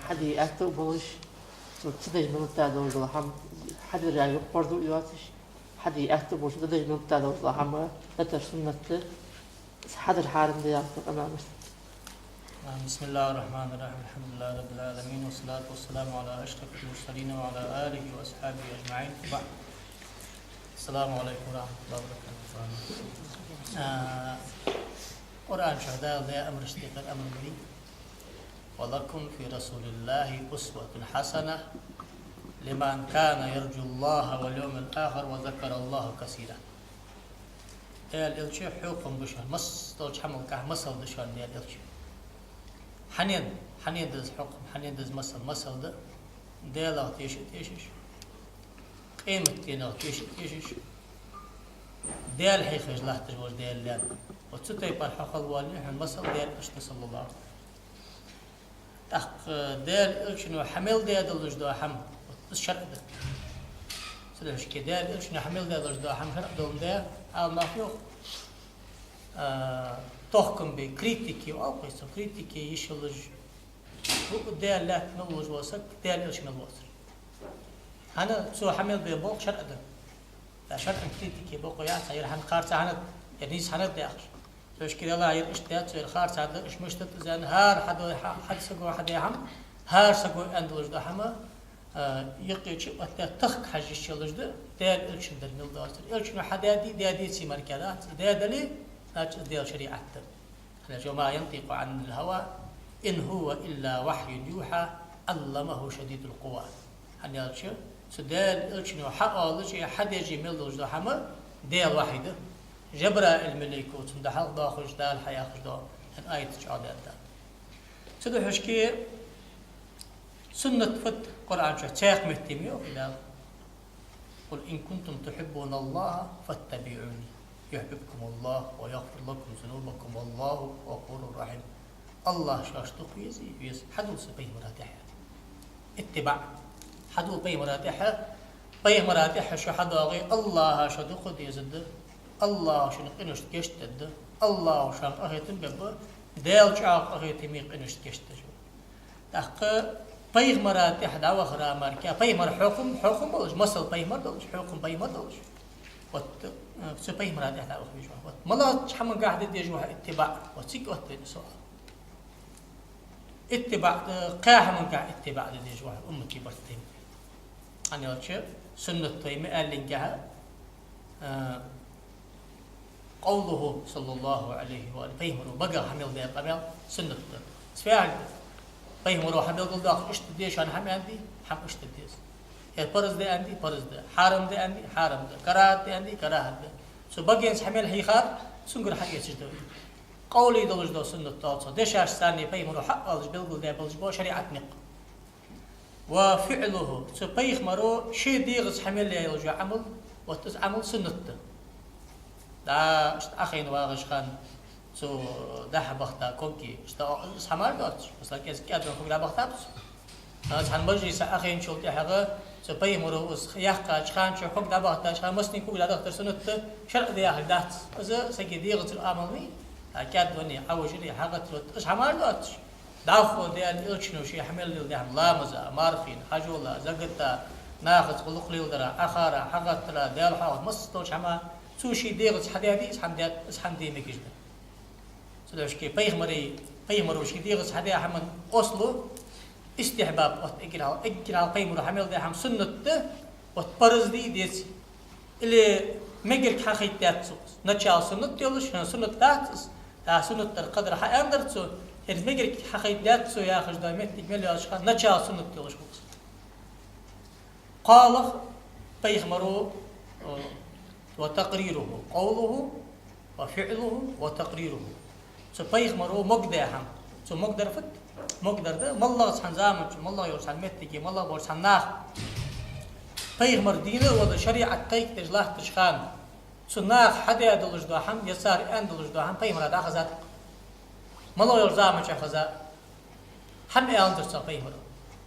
حدي أكتب بولش تدش من التعدو زلهم حدي رجع يقبضوا يواتش حدي أكتب بولش تدش من التعدو زلهم نتر سنة حد الحارم دي أمامش. بسم الله الرحمن الرحيم. الحمد لله رب العالمين والصلاة والسلام على أشرف المرسلين وعلى آله وأصحابه أجمعين. بعد السلام عليكم ورحمة الله وبركاته. قرآن شهداء ذا أمر اشتغل أمر مريض ولكم في رسول الله أسوة حسنة لمن كان يرجو الله واليوم الآخر وذكر الله كثيرا. الإلشي حكم بشر مس توش حمل كه مسل دشان ديال الإلشي حنين دز حكم حنين دز مسل ده ديال تيشش قيمة تينا تيشش ديال حيخرج له تجوز ديال لان وتسوي بالحقل والي المسل ديال أشتى صلى الله عليه وسلم أخ ديال إلشنو حمل ديال الجدوا حم الشرق ده سلش كديال إلشنو حمل ديال الجدوا حم شرق دون ده ما فيه تحكم بكريتيكي أو قيس كريتيكي يشلج ديال لا نلج وسك ديال إلشنو الوصل أنا سو حمل بيبوق شرق ده لا شرق كريتيكي بوق يا سير حن قارت عنك يعني سنة ده آخر ليش كده الله يرشتات سير خارج هذا إيش مشتت زين هار حد سجوا حد يهم هار سجوا أندلج ده حما يقي شيء وتتخك حاجة الشلج ده إلش ده من الدارس إلش إنه حدادي دادي سيمر كذا دادلي ديال شريعة أنا جو ما ينطق عن الهوى إن هو إلا وحي يوحى علمه شديد القوى هني هذا شيء سدال إلش إنه حق شيء حد يجي من الدارس ده حما ديال واحدة جبراء الملكوت من دحال داخل جدال حياة خجدال هن آية تشعاد هذا سدو حشكي سنة فت قرآن شو تاق مهتميو إلى قل إن كنتم تحبون الله فاتبعوني يحببكم الله ويغفر لكم ذنوبكم والله غفور رحيم الله شاشتق يزي حدو سبيه مراتحة اتباع حدو بيه مراتحة شو حدو الله شدق يزد الله شنو قنشت كشتد الله شان أهيتم بب ديل شاق أهيتم قنشت كشتد تحق بيغ مرات إحدى وخرا مركا بيمر حكم بلش مسل بيمر بلش حكم بيمر بلش وت سو بيغ مرات إحدى وخرا جوا وت ملا شحمن قاعد يجوا اتباع وتسيك وت سؤال اتباع قاح من قاعد اتباع يجوا أمتي برتين أنا أشوف سنة تيمة قال لنجها قوله صلى الله عليه وآله فيهمروا بقى حمل ذي قبل سنة سفعل فيهمروا حمل ذي داخل اشتديش أنا حمل عندي حم اشتديش البرز ذي عندي برز ذي حرم ذي عندي حرم ذي كراهة ذي عندي كراهة ذي سو بقى حمل هيخار سنقول حاجة تجدوي قولي دلج دو سنة طاطسة ديش عش ثاني فيهمروا حق ألج بلغل ذي بلج بو شريعة نق وفعله سو فيهمروا شيء ديغز حمل يلجو عمل وتس عمل سنة دا أخين واغش خان سو ده بختا كونكي شتا سامر دات بس لكن كده كونكي ده بختا بس ناس هنبرجي سأخين شو تحقق سو بيه مرو اس يحقق خان شو كونك ده بختا خان مسني كوي ده دكتور سنة شرق ده يحل دات إذا سكيدي غت الأمامي أكيد وني حوش لي حقت لو سامر دات دافو ده الإلشنو شيء حمل ده لا مزا مارفين حجولا زقتا ناخذ خلق لي ودرا أخارا حقت لا ده الحوض مستوش حما سوشي ديغز حدادي اسحم دي مكجدا سلاش كي بيغمرو شي ديغز حدا حمن اصلو استحباب اجرال بيغمرو حمل دي حم سنة وتبرز ديس اللي مجر حقيقتات نتشال سنة يولش سنة تاتس سنة القدر حاندرتسو مجر حقيقتات سو يا خش دايمت تكمل اشخاص نتشال سنة يولش قال بيغمرو وتقريره قوله وفعله وتقريره سبيخ مرو مقدهم سو مقدر فت مقدر ده مالله سبحان زامن مالله يرسل متكي مالله برسل ناخ بيخ مردينه وده شريعة تيك تجلاه تشخان سو ناخ حدا دلج دوحم يسار ان دلج دوحم بيخ مراد اخذت مالله يرزامن شخذا هم اندر سو بيخ مرو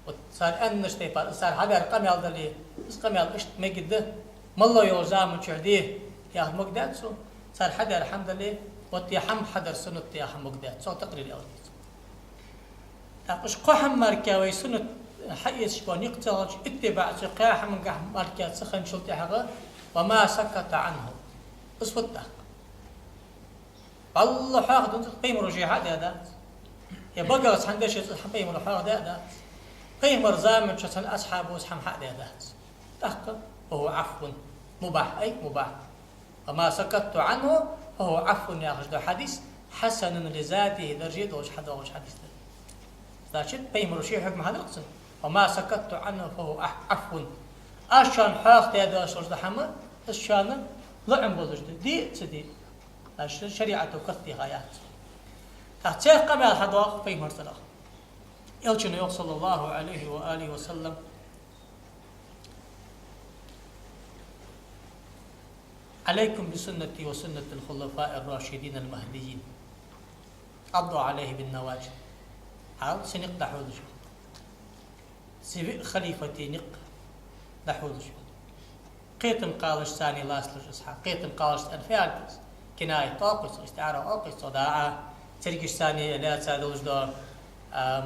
وصار ان نشتي بار صار حدا رقم يالدلي رقم يال اشت مجده مالله يوزام شرديه يا مقداد سو صار حدا الحمد لله وتي حم حدر سنة يا حم مقداد سو تقرير أول أقش قحم مركاوي سنة حيث شبان يقتلج اتباع سقاح من قحم مركات سخن شلتي حقا وما سكت عنه اصفتك الله حاخد انت قيم رجيع هذا يا بقى سندش قيم رجيع هذا قيم رزام شسن أصحابه وسحم حق هذا تحقق وهو عفو مباح أي مباح وما سكت عنه فهو عفو ياخذ حديث حسن لذاته درجة وش حدا وش حديث لكن قيم رجيع حكم هذا القسم وما سكت عنه فهو عفو أشان حاخد هذا أشرج حما أشان لعن بولجد دي سدي شريعة وكثي غايات أحتاج قبل هذا في مرتلا يلجن صلى الله عليه وآله وسلم عليكم بسنتي وسنة الخلفاء الراشدين المهديين عضوا عليه بالنواجذ حاول سنق دحوذ شو سبق خليفتي نق دحوذ شو قيتم قالش ثاني لاسلج إسحاق قيتم قالش الفعل كناية طاقس استعارة أوقس صداعة تركش ثاني لا تسادوش دور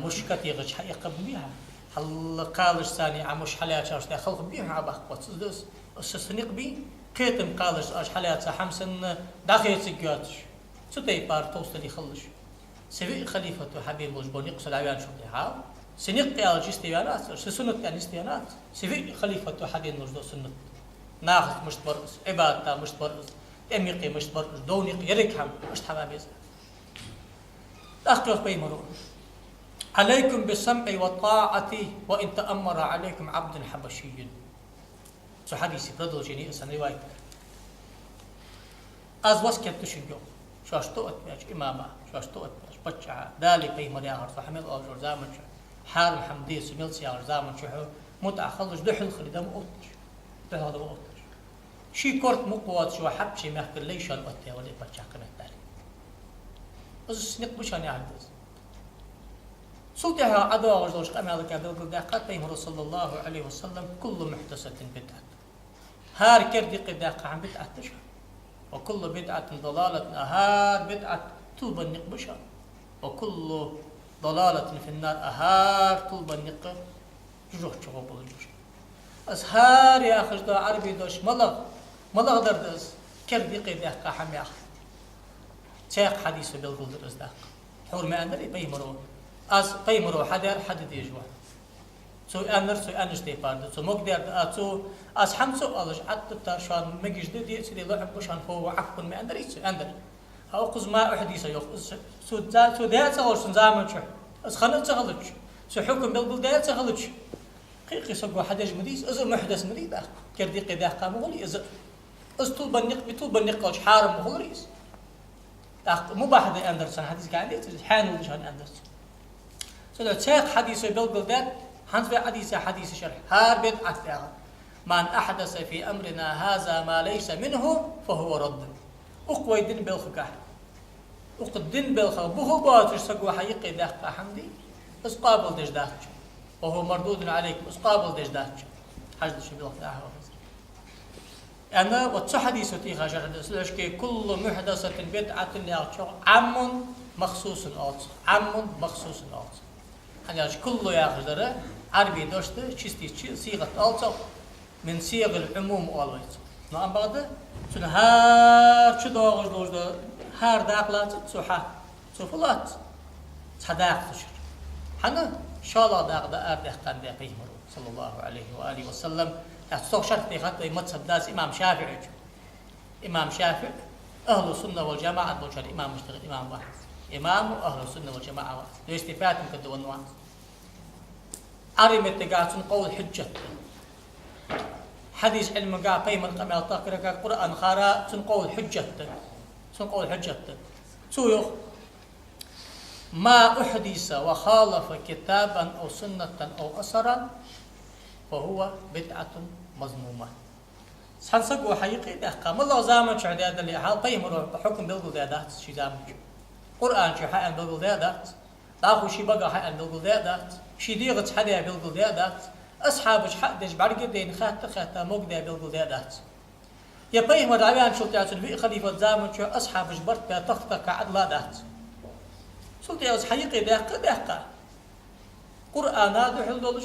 مشكتي غش حقيقة بيها هل قالش ثاني عمش حلات شاش خلق بيها عباق وتصدس السنق بي قيتم قالش أش حلات حمسن داخل سجاتش ستي بار توصل يخلش سبق خليفة حبيب وجبون يقصد عيان شو بيها سنق قالش استيانات سنة يعني استيانات سبق خليفة حبيب وجبون سنة ناخذ مش برقص عبادة مش برقص أميقي مش برقص دونيق يركهم مش حبابيز أخلص بيمرون عليكم بالسمع والطاعة وإن تأمر عليكم عبد حبشي سو حديثي بردو جيني إنسان رواية از وسكت تشنجو شاش توت بيش إماما شاش توت بيش بچعا دالي بيمر ياهر فحمل أوجر زامن شو حارم حمدي سميل سياهر زامن شو متع خلص دحل خليدا مقوتش دحل هذا مقوتش شي كورت مقوات شو حب شي مهكر ليشان أوتي ولي بچع قمت دالي بس سنق بشان يعرض سلطها عدوى وجلوش قام هذا كابل قداقات بيمر صلى الله عليه وسلم كل محدثة بدعة هار كردي قداقة عن بدعة تشهر وكل بدعة ضلالة أهار بدعة طلب النقبشة وكل ضلالة في النار أهار طلب النق جروح شغوب الجوش أسهار يا أخي دا عربي دوش ملغ دردز كردي قداقة حمي أخي تاق حديث بالقول درز داق حور ما أندري بيمرو از بيمرو حدد يجوا سو أنش دي بارد سو مقدر سو از حمسو ألش حتى ترشان مجد دي سيدي لعب بشان فهو عفو ما أندري سو أندر هاو قز ما أحديث يوف سو ده تغلش زمان شو از خلنا تغلش سو حكم بالقول ده تغلش قيقي سو حدج مديس از محدث مديد كردي قدا قام غولي از طول بالنق قالش حارم غوليس مو بحد أندرسون حديث قاعد حان ودشان أندرسون سو تاق حديث بالقول ده حنت في حديث شرح هار بدعة فيها من أحدث في أمرنا هذا ما ليس منه فهو رد أقوى الدين بالخكاح أقوى الدين بالخكاح بهو باتش سقوى حقيقي داخل حمدي اسقابل ديش داخل وهو مردود عليكم اسقابل ديش داخل حاجة شو بالخكاح أنا وتصح حديث تيخا شرح سلاشكي كل محدثة بدعة عم مخصوص أوت عم مخصوص أوت يعني كله ياخذ عربي دوشته چیستی صيغة ألتو من صيغ العموم أولويت نعم بعده شنو هار شو داغش دوشته هار داخلات صحة صفلات صداق تشر حنا شالا داغ دا أردخ كان دا بيمر صلى الله عليه وآله وسلم أتصوغ شرط يخطي مذهب داس إمام شافعي أهل السنة والجماعة بوشر إمام مشتغل إمام واحد إمام أهل السنة والجماعة واحد الاستفادة من كدو النواس عرمت تقاعد قول حجة حديث علم قاع بيمر قمال طاقرة قرآن خارا تنقول حجة سويخ ما أحدث وخالف كتابا أو سنة أو أثرا فهو بدعة مذمومة سنسقوا حقيقي ده قام الله زامن شو عداد اللي حال بيمر حكم بالقول ده شي زامن قرآن شو حقا بالقول ده تاخو شي بقى حقا بالقول ده شي ديغت حدا بالقول ده أصحابش حقدش بعرقدين خاتا مقدا بالقول ده يا بيمر عيان شو تعرف في خليفة زامن شو أصحابش برت تختك عدلا ده سلطي أز حقيقي ده Kur'an'a dühül doluş,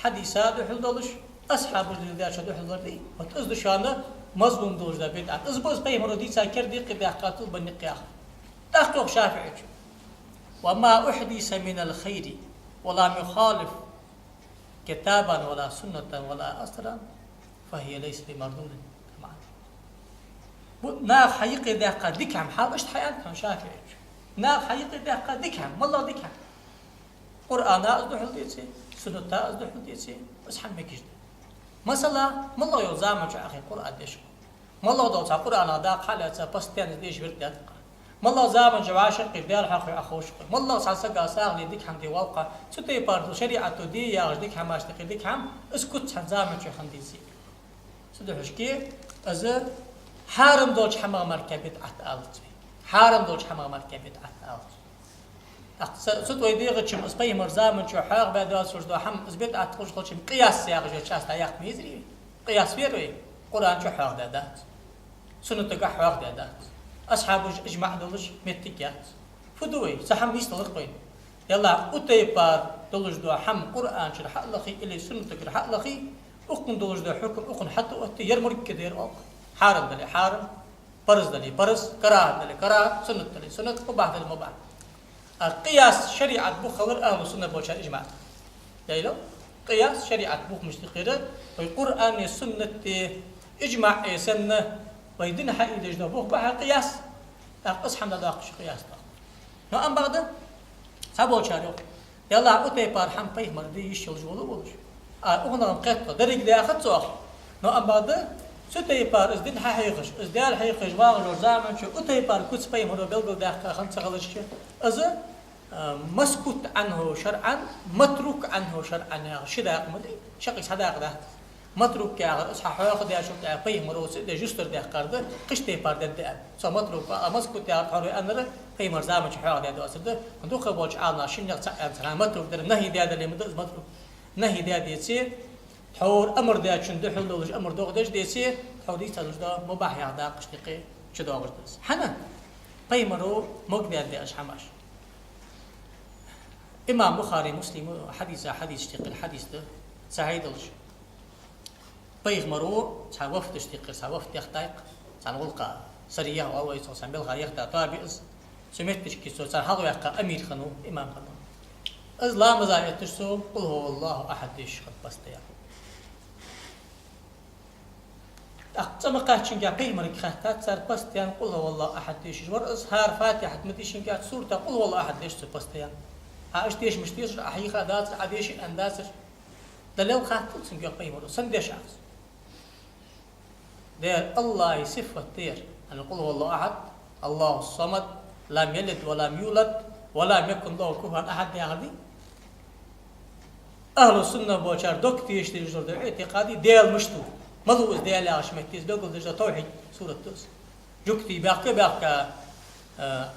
hadisa dühül doluş, ashabı zildaşa dühül doluş değil. Ot az dışanı mazlum doluş da bid'at. Az boz peymuru diysa kerdi qidâh qatul bani qiyah. Tahqiq Şafi'i. Ve ma uhdisa min el-khayri ve la muhalif kitaban ve la sünneten ve la asran fehiye leyse bi mardudin. Bu na haqiqi daqa dikam hal ish hayat kan Şafi'i. Na haqiqi daqa dikam, mallah dikam. Kur'an'a az duhul diyesi, sünnete az duhul diyesi, اشحال ما كيجد مثلا مالله يوزع مش أخي قرآن ديش مالله دوت قرآن هذا قالت بس تاني ديش بردات مالله زمان جواشر قدار حق أخوش مالله سالسقا ساغ لديك هم دي واقع ستي بارد شريعة دي يا ديك هم أشتكي ديك هم اسكت عن زمان شو خنديزي سدوحش كي از حارم دوش حما مركبت أتألت حارم دوش حما مركبت أتألت ست ويدي غتشم اسبي مرزامن شو حاق بعد اسوش دو حم اسبيت اتخش خلشم قياس يا غجو شاستا ياق ميزري قياس فيروي قران شو حاق دادات سنة تقع حاق دادات اصحاب اجماع دولش متكات فدوي سحم يستلق بين يلا اتيبار دولش دو حم قران شو حق لخي اللي سنة تقع حق لخي اقن دولش دو حكم اقن حتى اتي يرمر كدير اوق حارم دلي حارم برز دلي برز كراهه دلي كراهه سنة دلي سنة وبعض المباح قياس شريعة بوخ خبر أهل السنة بوشار إجماع دايلو قياس شريعة بوخ مشتقيرة والقرآن السنة إجماع سنة ويدين حقيقة جدا بوخ بها قياس أصحى من داقش قياس نو أم بعد سبوا شاريو يلا أتى بار حم بيه مردي يشيل جولو بولش أغنى قطة دريق ده أخذ سواق نو أم بعد ستة بار إزدين حقيقش إزدال حقيقش واغلو زمان شو أتى بار كوتس بيه مرو بلغو ده خمسة غلش أزا مسكوت عنه شرعا متروك عنه شرعا شدا قمدي شقي صداق ده متروك يا اصحى حواق ده شو ده بي مروس ده جستر ده قرده قشتي بارد ده سو متروك مسكوت يا حوري انر بي مرزام حواق ده اسد ندو خبوج عالنا شنق سان متروك ده نهي ده اللي مدز متروك نهي ده ديسي حور امر ده شند حلوج امر دوغدش ديسي حودي تلج ده مباح يا ده قشتي شدا ورتس حنا بي مرو مقدر ده اش حماش إمام بخاري مسلم حديث اشتق الحديث ده سعيد الش بيغ مرو سوفت اشتق سوفت يختاق سنغلق سريه أو يسوع سنبل غير يختار طابئز سمعتش كيسو سنحضر يقع أمير خنو إمام خنو إز لا مزايا تشسو قل هو الله أحد إيش قد بستيا أقسم قاتشين جا بيغ مريك خاتات سر بستيان قل هو الله أحد إيش ورأس هار فاتحة مديشين جات سورة قل هو الله أحد إيش بستيان عاشتيش مشتيش حقيقة داتر عديش أنداسر دلو خاتل سنجيق بيمرو سنديش عاز دير الله صفة دير أن يقول هو الله أحد الله الصمد لم يلد ولم يولد ولم يكن له كفوا أحد يغلي أهل السنة بوشار دوكتيش تجدر دو اعتقادي ديل مشتو ملوز ديل عشمتيز دوكل دجدر توحيد سورة توس جوكتي باقي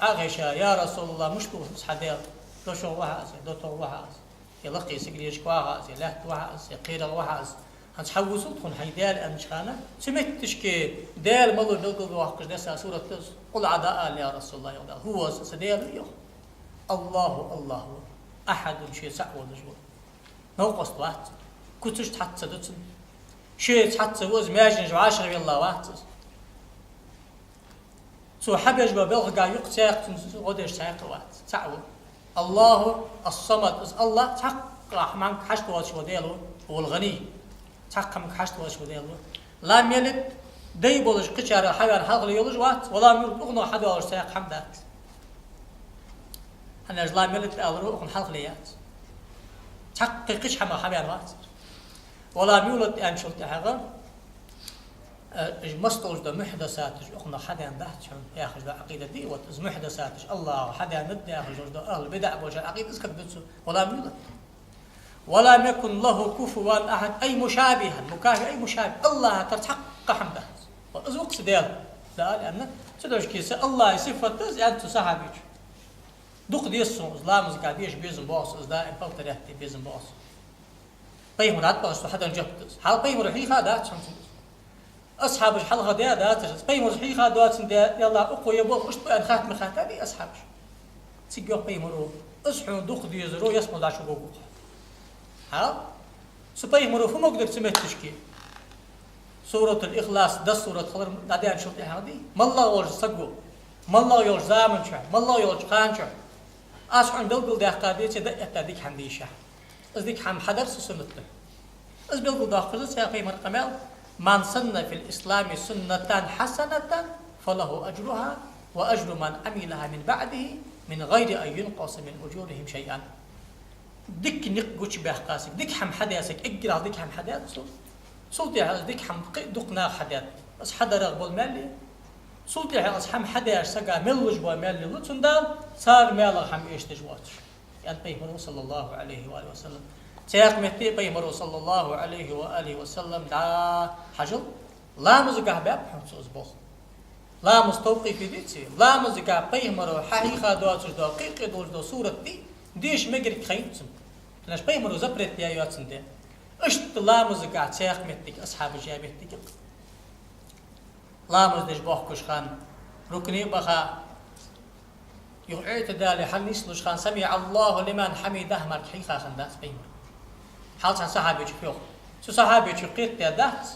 أغيشا يا رسول الله مشتو صحديل دوشو وحاس دوتو وحاس يلقي سجليش وحاس يلهت وحاس يقير وحاس هنحوسوا تكون هيدال أنشانة سمعتش كي دال ملو بلقوا واقع دسا سورة تز قل عداء يا رسول الله يقول هو سدال يوم الله أحد شيء سعود جوا نوقص واحد كنتش تحت سدوتن شيء تحت سوز ماجن جو عشر بالله واحد سو حبيج ببلغ يقتاق غدش ساق واحد سعود الله الصمد الله تحق رحمن حشت واش وديلو هو الغني تحق من حشت واش وديلو لم يلد دي بولش قشار حيوان حلق يولج وات ولا يولد اغنى حد واش ساق حمدات انا لم يلد الرو اغنى حلق ليات تحق قش حما حيوان وات ولا يولد ان شلت حاجه مستوج ده محدثات اخنا حدا بحث ياخذ عقيده دي وتز محدثات الله حدا ند ياخذ ده اهل بدع وجه عقيده اسكت بتسو ولا يولد ولا يكن له كفوا احد اي مشابها مكافئ اي مشابه الله تحق حمده وازوق سدال لا لان تدوش كيس الله صفه انت صحابيك دوق ديسو اسلام قاعديش بيزن باص دا امبلتريت بيزن باص بيهم رات باص حدا جبت حال بيهم رحيل هذا أصحاب الحلقة ده داتر بيمر حقيقة دواتن ده يلا أقوى يبغى مش بقى خاتم خاتمي أصحابش تيجوا بيمرو أصحون دوق ديزرو يسمو لا شو بقول ها سباي مروف ما قدر سمعت تشكي سورة الإخلاص ده سورة خلر داديان شرط هذه ما الله يورج سقو ما الله يورج زامن شع ما الله يورج خان شع أسحن بلقل ده قادية ده يتديك حمديشة أزديك حم حدر سنته أز بلقل ده خلص يا قيمة القمال من سن في الإسلام سنة حسنة فله أجرها وأجر من عملها من بعده من غير أن ينقص من أجورهم شيئا ديك نقوش بأحقاسك ديك حم حداسك اقرأ ديك حم حدات صوتي على ديك حم دقنا حدات بس حدا رغب المال صوتي على حم حداش سقى ملوج ومال لطن دال صار مال حم إيش تجواتش يعني بيمر صلى الله عليه وآله وسلم سياق متي بيمر صلى الله عليه وآله وسلم دا حجل لا مزقه باب حمص بوخ لا مستوقي في ديتي لا مزقه بيمر حقيقة دواتش دقيقة دو صورة ديش مجرد خيمتم لأنش بيمر زبرت يا يواتن دي اشت لا مزقه سياق متك أصحاب جابتك لا مزدش بوخ كشخان ركني بخا يعيت دالي حل نسلوش خان سمع الله لمن حمده مرك حقيقة خندات بيمر حال سان صحابي شوفيوه سو صحابي شقيت يا دات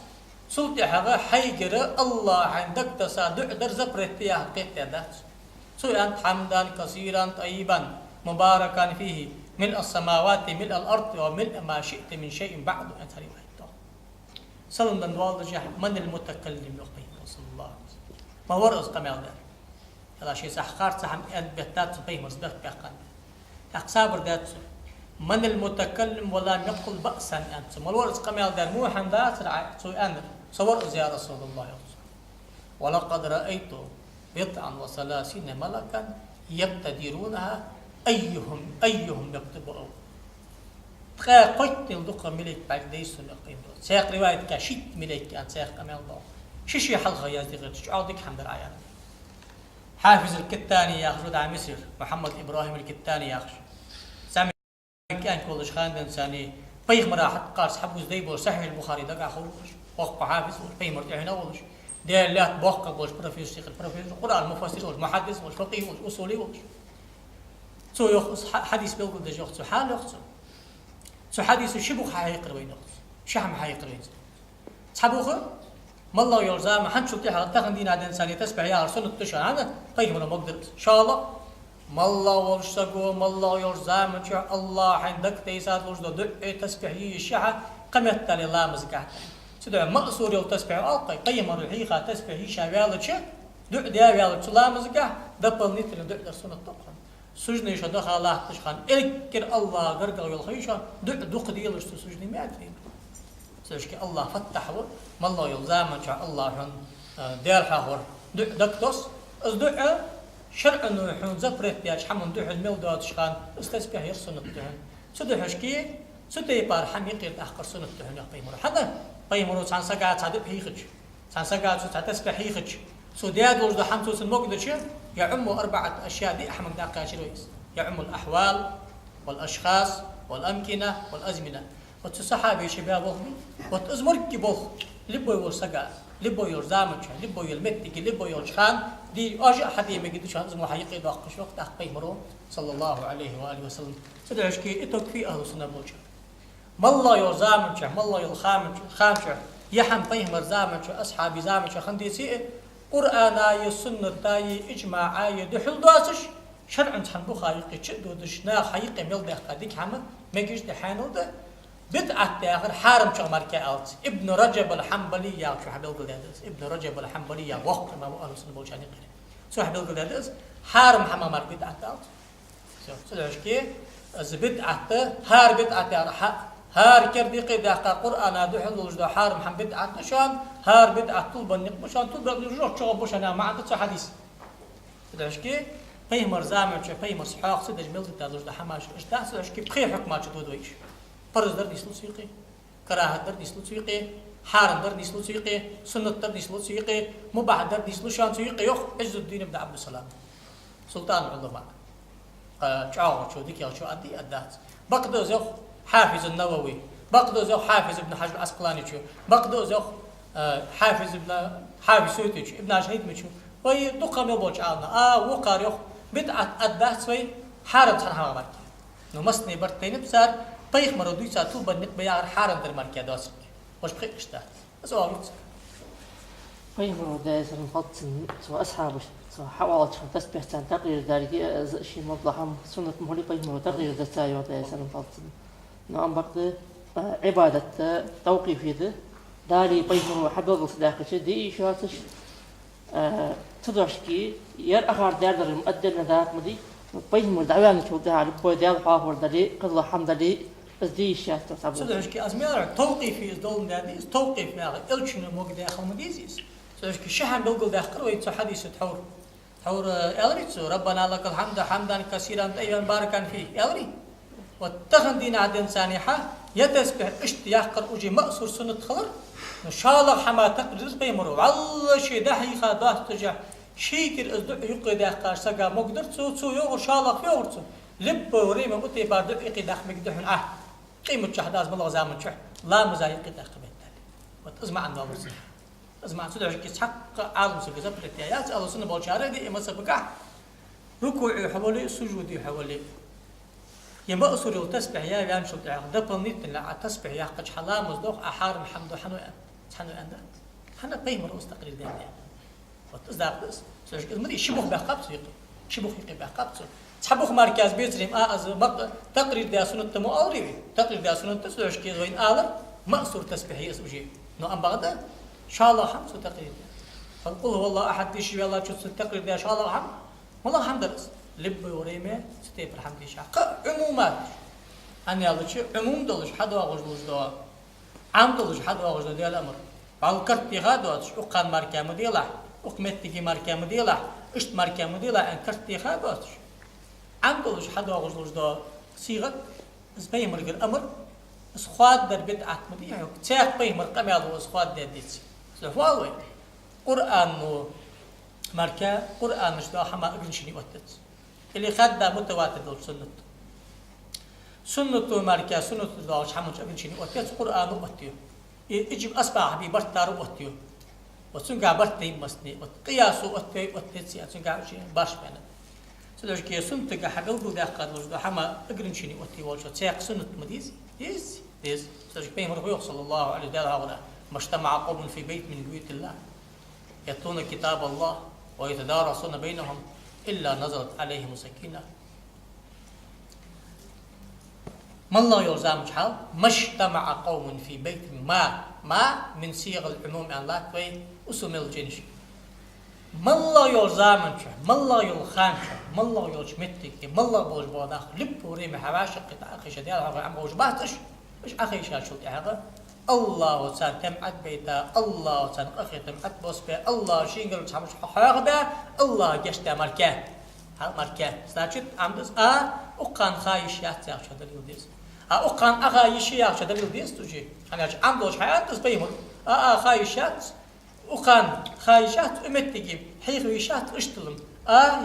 سلطي حقا حيجر الله عندك تصادع در زبرت يا قيت يا دات سو أنت حمدا كثيرا طيبا مباركا فيه ملء السماوات ملء الأرض وملء ما شئت من شيء بعد أن تريد سلم بن والد من المتكلم يقيم صلى الله عليه وسلم ما ورأس قمال دار هذا شيء سحقار سحم أن بيتات سبيه مصدق بيقان أقصابر دات من المتكلم ولا يقل بأسا أنت ما الورأس قمال دار مو حمدات سوء أمر صور يا رسول الله ولقد رأيت بضعا وثلاثين ملكا يبتدرونها أيهم يكتب أول تخا قلت الدقة ملك بعد ديسون يقيم سياق رواية كشيت ملك أن سياق كمال الله شيء حلقة يازدي غير عودك حمد العيان حافظ الكتاني ياخذ على مصر محمد إبراهيم الكتاني ياخذ سامي كان كلش خان إنساني بيخ مراحت قارس حبوز ديبو صحيح البخاري دقع خلوش وقف حافظ بيخ مرتعين أولش ديالات بوقع بوش بروفيسور القرآن مفسر محدث والفقيه والأصولي وش سو يخص حديث بيقول ده يخص حال يخص سو حديث شبوخ حيقر وين يخص شحم حيقر وين صحبوخ ما الله يرزا ما حد شو تيها تاخن دين عاد إنسان يتسبح يا رسول تشان هذا طيب أنا ما أقدر إن شاء الله ما الله ورشقو ما الله يرزا من شاء الله عندك تيسات ورشدو دق تسبح يشحة قمت لله مزقعت سدع مقصور يو تسبح ألقي قيم الحقيقة تسبح يشحة شيء دق ديا ويالك سلا مزقع دبل نتل دق درسون الطبخان سجن يشهد الله تشخان إلكر الله قرقل والخيشة دق ديالش سجن مئة سجك الله فتحه ما الله يلزم من شاء الله حن دير حور دكتوس أصدق شرع إنه حن زبرت يا شحمن دح الملدة تشخان استسبح يرسون الدهن سده حشكي سده يبار حميقي أحقر سنة الدهن يا قيمر هذا قيمر سان سقعت صادق هيخش سان سقعت تسبح هيخش سودياد وجد حمسوس المقدش يعم 4 أشياء دي أحمد داقة شرويس يعم الأحوال والأشخاص والأمكنة والأزمنة وتصحابي شباب بوخي وتزمرك بوخ لبو يورسقا لبو يرزامج لبو يلمتك لبو يرشخان دي أجي أحد يمجد شان اسمه حقيقي داقش وقت أخبي مرو صلى الله عليه وآله وسلم سدعشكي إتوك في أهل سنة بوجه ما الله يرزامج ما الله يلخامج خامج يحم فيه مرزامج أصحابي زامج خنديسي قرآن السنة تاي إجماع آية دحل داسش شرعا تحن بخاريقي تشدو دشنا حقيقي ميل قديك حمد مجيش دحانو ده بدعة آخر حارم شو مركات ابن رجب الحنبلي يا شو حبيل قدادس ابن رجب الحنبلي يا وقت ما أهل السنة بوجاني قريب شو حبيل قدادس حارم حما مر بدعة آخر شو كي از بدعة هار بدعة آخر هار كردي قيد قرآن دحل وجد حارم حم بدعة شان هار بدعة طلب النقب شان طلب الرجوع شو بوشنا ما عندك حديث شو كي قيمر زامن شو قيمر صحاق سدج ملت تادوج حماش اشتاس شو كي بخير حكمات شو دويش فرض در ديسلو سيقي كراهة در ديسلو سيقي حارم در ديسلو سيقي سنة در ديسلو سيقي مباح در ديسلو شان سيقي يخ عز الدين بن عبد السلام سلطان العلماء شعور شو ديك شو أدي أدات بقدوز يخ حافظ النووي بقدوز يخ حافظ ابن حجر العسقلاني شو بقدوز يخ حافظ سويتي شو ابن عشهيد مشو وي دقم يبوش عالنا وقار يخ بدعة أدات سوي حارم تنها مركي نمسني برتين بسار بيخ مرة دوي ساتو بنك بيار حارن در مركز داسك وش بخير اشتاق بس هو يوتس فيهم دايس المفضل سواء أصحابه سواء حوالي تسبح تان تقرير ذلك شيء موضحهم سنة مهلي فيهم تقرير دستايو دايس المفضل نعم برضه عبادة توقيف ذا دالي فيهم حبض صداقة دي شواتش تدرشكي ير أخر دار المؤدل ذاك مدي فيهم الدعوان شو ده على بوي دال حافر دالي قضى حمد دالي بس دي شات تصبر سدرشكي أزمير توقيفي إزدول داديس توقيف يا إلشنا موج داخل مديزيس سدرشكي شحن بلقل داخل ويتسو حديث تحور ألريتسو ربنا لك الحمد حمدا كثيرا طيبا باركا فيه ألري واتخن دين عدن سانحة يتسبح اشتياق أجي مأسور سنة خلر إن شاء الله حما تقدر بيمرو والله شيء دحي خداه تجاه شيكر أزدق يقي داخل سجا مقدر تسو يوغر شاء الله يوغر تسو لب وريمة قطي باردق يقي داخل مقدحن قيمة شهداز بالله زامن شح لا مزايق داخل بالتالي وتسمع عن دابر سنة اسمع عن سدع كيس حق عالم سبق زبرت يا الله سنة بالشارع دي إما سبقع ركوعي حوالي سجودي حوالي يما أسر وتسبح يا بيان شو تعق دبل نيت لا تسبح يا قد حلا مصدوق أحار محمد حنو أنت حنا قيم رؤوس تقرير ده وتزدق بس سوش مدي شبه بقبض يقي شبه يقي بقبض تحبخ مركز بيتريم أز تقرير ده سنة مؤوري تقرير ده سنة سوش كي وين آلر مأسور تسبح يسوجي نو أم بغدا إن شاء الله حمد تقرير ده فنقول والله أحد يشبه الله شو تقرير ده إن شاء الله حمد والله حمد بس لب وريمة ستيب الحمد لله عمومات أنا يلا شيء عموم دلش حد واقش دوا عام دلش حد واقش دوا الأمر بالكرت يخادوا أقام مركز مديلا أقمت تجي مركز مديلا إشت مركز مديلا أن كرت يخادوا عام دلش حد واقش دوا صيغة زبي مرق الأمر إسخاد در بدعة مديلا تاك بي مرقم يلا إسخاد در ديتي سفواوي قرآن مركز قرآن مش ده حما أجنشني وتت اللي خد متواتر دول سنة مركز سنة داش حموش أبن شيني وتيت قرآن وتيو يجيب أصبح حبي برتار وتيو وسنجا برتي مسني وقياس وتيت سيا سنجا شيء باش بينا سلوش كي سنة جا حبل بودا قادوش ده حما أجرن شيني وتيو والش تياق سنة مديز يز سلوش بين ربي صلى الله عليه وسلم ما اجتمع قوم في بيت من بيوت الله يتلون كتاب الله ويتدارسون بينهم إلا نزلت عليهم سكينة ما الله يلزم حال ما اجتمع قوم في بيت ما من صيغ العموم أن لا توي اسم الجنس ما الله يلزم ما الله يلخان ما الله يلجمتك ما الله بوج بوداخ لب وريم حواشق قطع أخي شديد هذا عم بوج باتش مش أخي شاشو هذا الله وسان تمعت بيتا الله وسان أخي تمعت بوس بي الله شينجل تحمش حاغبه الله جشتا مركه مركه значит عمدس أقان خايشات يا شدل يوديس أقان أخايش يا شدل يوديس تجي أنا عمدوش حياة تسبيهم خايشات أقان خايشات أمتجي حيخيشات اشتلم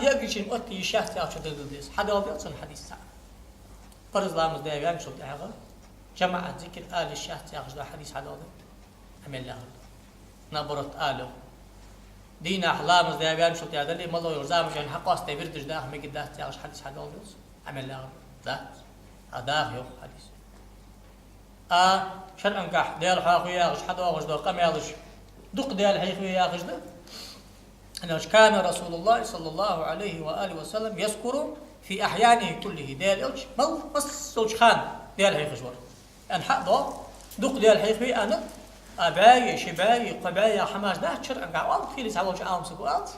يأجيشين أتي شات يا شدل يوديس هذا هو بيصير حديث ساعة فرض لامز ده يعني شو بتاعه جماعة ذكر آل الشات يا شدل حديث هذا عمل الله نبرت آله دين أحلام زي بيان شو تيادر لي مالله يرزام عشان حقاس تبردش ده ميجي ده تياش حديث هذا الناس عمل له ده هذا يوم حديث شن أنجح ديال حاخويا غش حدا غش ده قام يالش دق ديال حيخويا غش ده أنه كان رسول الله صلى الله عليه وآله وسلم يذكر في أحيانه كله ديال إلش مال مصلش خان ديال حيخشور أن حق ده دق ديال حيخويا أنا أباي شباي قباي حماش ده شر أنجح والله في لسه وش عام سقوات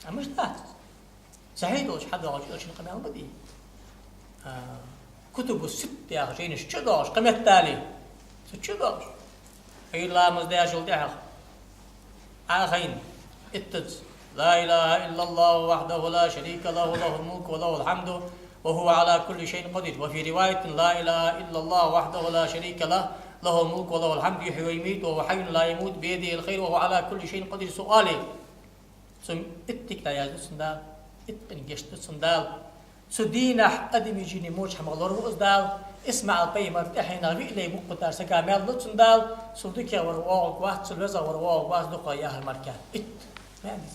مش ده صحيح وش حدا وش إيش نقمة بدي كتب الست يا أخي شيء نشجعش قمة التالي نشجعش أي لا مزديا شو ده آخرين اتز لا إله إلا الله وحده لا شريك له له الملك وله الحمد وهو على كل شيء قدير وفي رواية لا إله إلا الله وحده لا شريك له له الملك وله الحمد يحيي ويميت وهو حي لا يموت بيده الخير وهو على كل شيء قدير سؤالي سم اتك يا سندال اتن جشت سندال سدينح ادمي جيني موج حمغلور وزدال اسمع القيمة تحينا بيلي مقطع سكامل لتسندال سودك يا ورواق واحد سلوزا ورواق واحد دقا يا المركان ات مانس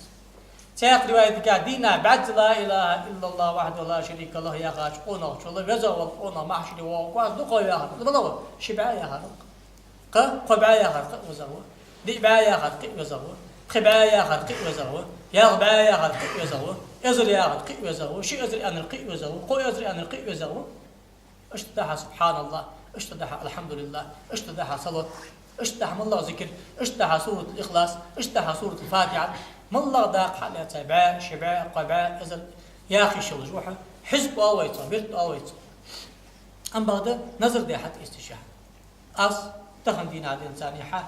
تاق رواية قاعدين بعد لا إله إلا الله وحده لا شريك له يا غاش قونا شو الله يزور قونا محشر وقاس دقوا يا غاش بالله شبع يا غاش قبع يا غاش وزور دبع يا غاش وزور خبع يا غاش وزور يا غبع يا غاش وزور يزر يا غاش وزور شو يزر أنا القي وزور قو يزر أنا القي وزور اشتدح سبحان الله اشتدح الحمد لله اشتدح صلاة اشتدح من الله ذكر اشتدح سورة الإخلاص اشتدح سورة الفاتحة من الله داق حالة تبع شبع قبع إذا يا أخي شو جوحه حزب أويته بيت أويته أم بعد نظر ده حتى استشهاد أص تخن دين عاد إنسان يحا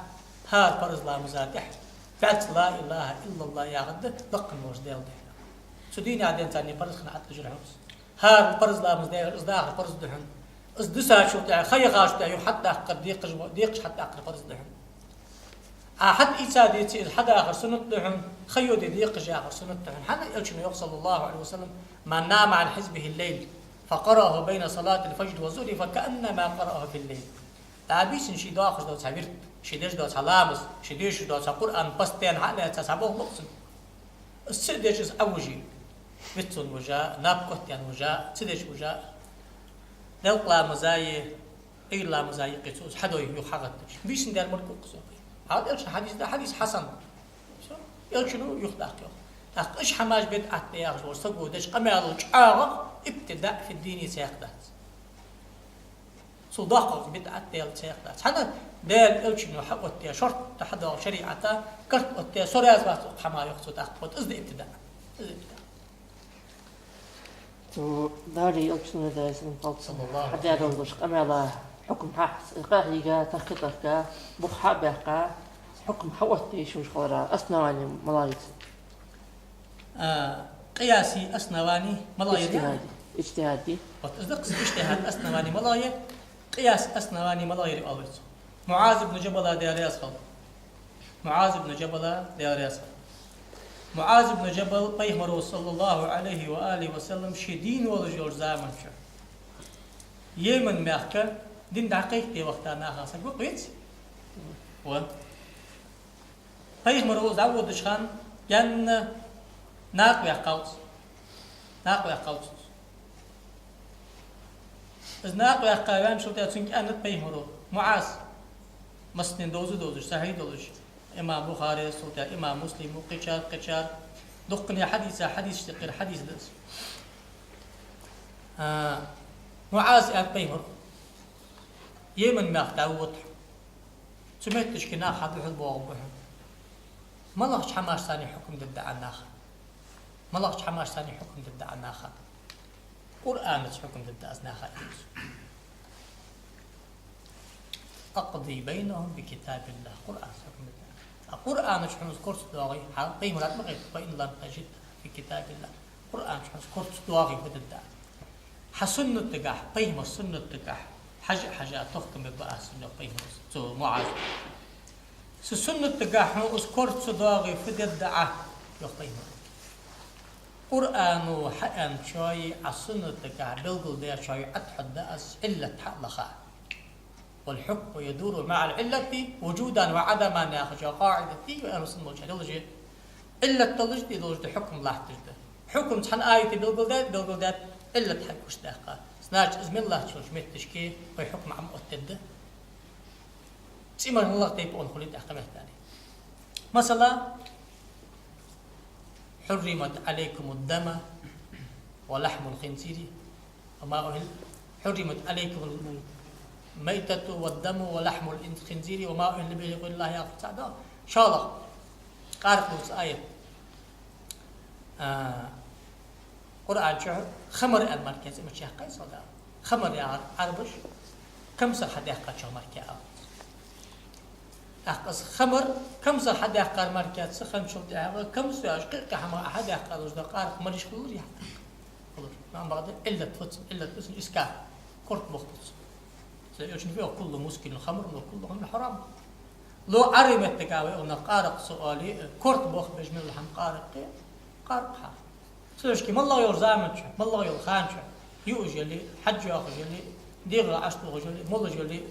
هار فرز لا مزاتح بعد لا إله إلا الله يا غد دق الموج ديل ده سدين عاد إنسان يفرز خنا حتى جرحوس هار فرز لا مزدير إصداق فرز دهن إصدسا شو تاع خي غاش تاعو حتى قد ديقش حتى أقل فرز دهن أحد إيساد يتسيد حدا آخر سنة دهن خيو دي ديقش آخر سنة دهن حنا يلشنو صلى الله عليه وسلم ما نام عن حزبه الليل فقرأه بين صلاة الفجر والظهر فكأنما قرأه في الليل تعبيس شي داخش دو تعبيرت شي ديش دو تعلامس شي ديش دو قرآن بستين حقنا تسعبوه مقصن السديش أوجي بيتون وجاء نابكوت يعني وجاء سديش وجاء نلقى مزاي إلا مزاي قيسوس حدو يحغتش بيش ندير مركو قصو هذا إيش حديث ده حديث حسن إيش شنو يخدع كيو إيش حماش بدعة تياغش ورسقو دش قميرو جعارة ابتداء في الدين سيقدات صداقة بدعة تيال سيقدات حنا دال إيش شنو حقو تيا شرط تحضر شريعته كرت تيا سورياز بس حما يقصد أخذ إزد ابتداء تو داري أكشن ذا اسم صلى الله عليه حتى يدوش قميرة حكم حس قاهيجا تخطفك بخا بقى حكم حوتي شو شغلة أصنواني ملايت قياسي أصنواني ملاير اجتهادي وتصدق اجتهاد أصنواني ملاير قياس أصنواني ملاير أولت معاذ بن جبل ديار خل معاذ بن جبل ديار خل معاذ بن جبل بيهمر صلى الله عليه وآله وسلم شدين ورجور زامن شو يمن مأكل دين دقيقة وقتنا خاصة قويت و بيهمر زود شان ين ناقوي قوس إذ ناقوي قوان شو تأتونك أنت بيهمر معاذ مسنين دوز صحيح دوز إمام بخاري صوت إمام مسلم قشار دقني حديث تقر حديث دس معاذ أن بيهمر يمن ما تعود سمعتش كنا حد يحب وابهم ما لهش حماش ثاني حكم ضد الناخ ما لهش حماش ثاني حكم ضد الناخ قرآن حكم ضد الناخ أقضي بينهم بكتاب الله قرآن حكم ضد القرآن شحن كورس دواغي حقي مرات ما غير فإن لم تجد في كتاب الله قرآن شحن كورس دواغي ضد حسن التقاح قيم السنة التقاح حاجة تحكم بقى سنة قيم تو معاذ سنة التقاح أذكرت صداغي في الدعاء يقيم قرآن وحقن شوي السنة التقاح بلقل ده شوي أتحدى إلا تحلقها والحكم يدور مع العلة وجودا وعدما ناخذ قاعدة وأنا سنة الجهة إلا التلجد يدوج حكم الله تجده حكم تحن آية بلقل ده إلا تحكوش داخل سناج إزم الله شو شمتش كي ويحكم عم أتده سيما الله تيب أون خليت أحكامه تاني مثلا حرمت عليكم الدم ولحم الخنزير وما أهل حرمت عليكم الميتة والدم ولحم الخنزير وما أهل به يقول الله يا سعدا إن شاء الله قارئ نص آية قرآن شهر خمر المركز مش يحكي صدا خمر يا عربش كم صح يحكي شو مركز أقص خمر كم صح حد يحكي مركز سخن شو ده كم سواش كحما أحد يحكي وجد قارئ مريش كله يحكي خلاص ما بعد إلا تفوت إسكار كرت مختص سيجون فيه كل مسكين الخمر وكلهم حرام لو عرمت تقاوي أو نقارق سؤالي كرت بخ بجمل الحم قارق حار سوشكي ما الله يرزامنش ما الله يرخانش يوجلي حج يأخذ دير عشت غجلي مول جلي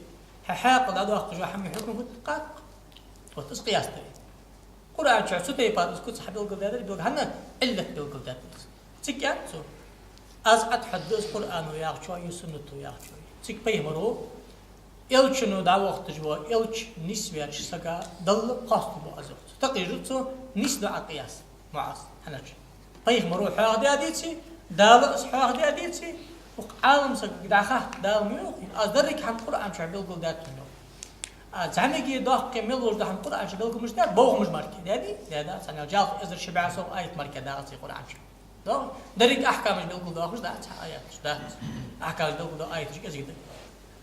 حاق الأدوات جو حمي حكم قارق وتسقياس تري قرآن شو سوتي بعد اسكت صاحب القل ده بيقول هنا إلا القل ده تيجي سو از أتحدث قرآن وياك شوي سنة وياك شوي تيجي بيمرو يلشنو دا وقت جوا يلش نسبة سكا ضل قاست بو أزوت تقيجتو نسبة عقياس معاص هناش بيمرو حاجة ديتي دال حاجة ديتي وعالم سك داخل دال ميو از درك هم قرآن شو بيقول ده تنو زعمي داق كمل ده هم قرآن شو بيقول مش ده بوغ مش ماركة ده سنة جال إذا شبع سو آية ماركة ده في قرآن شو ده درك أحكام مش بيقول ده مش ده آيات ده أحكام بيقول ده آية شو كذا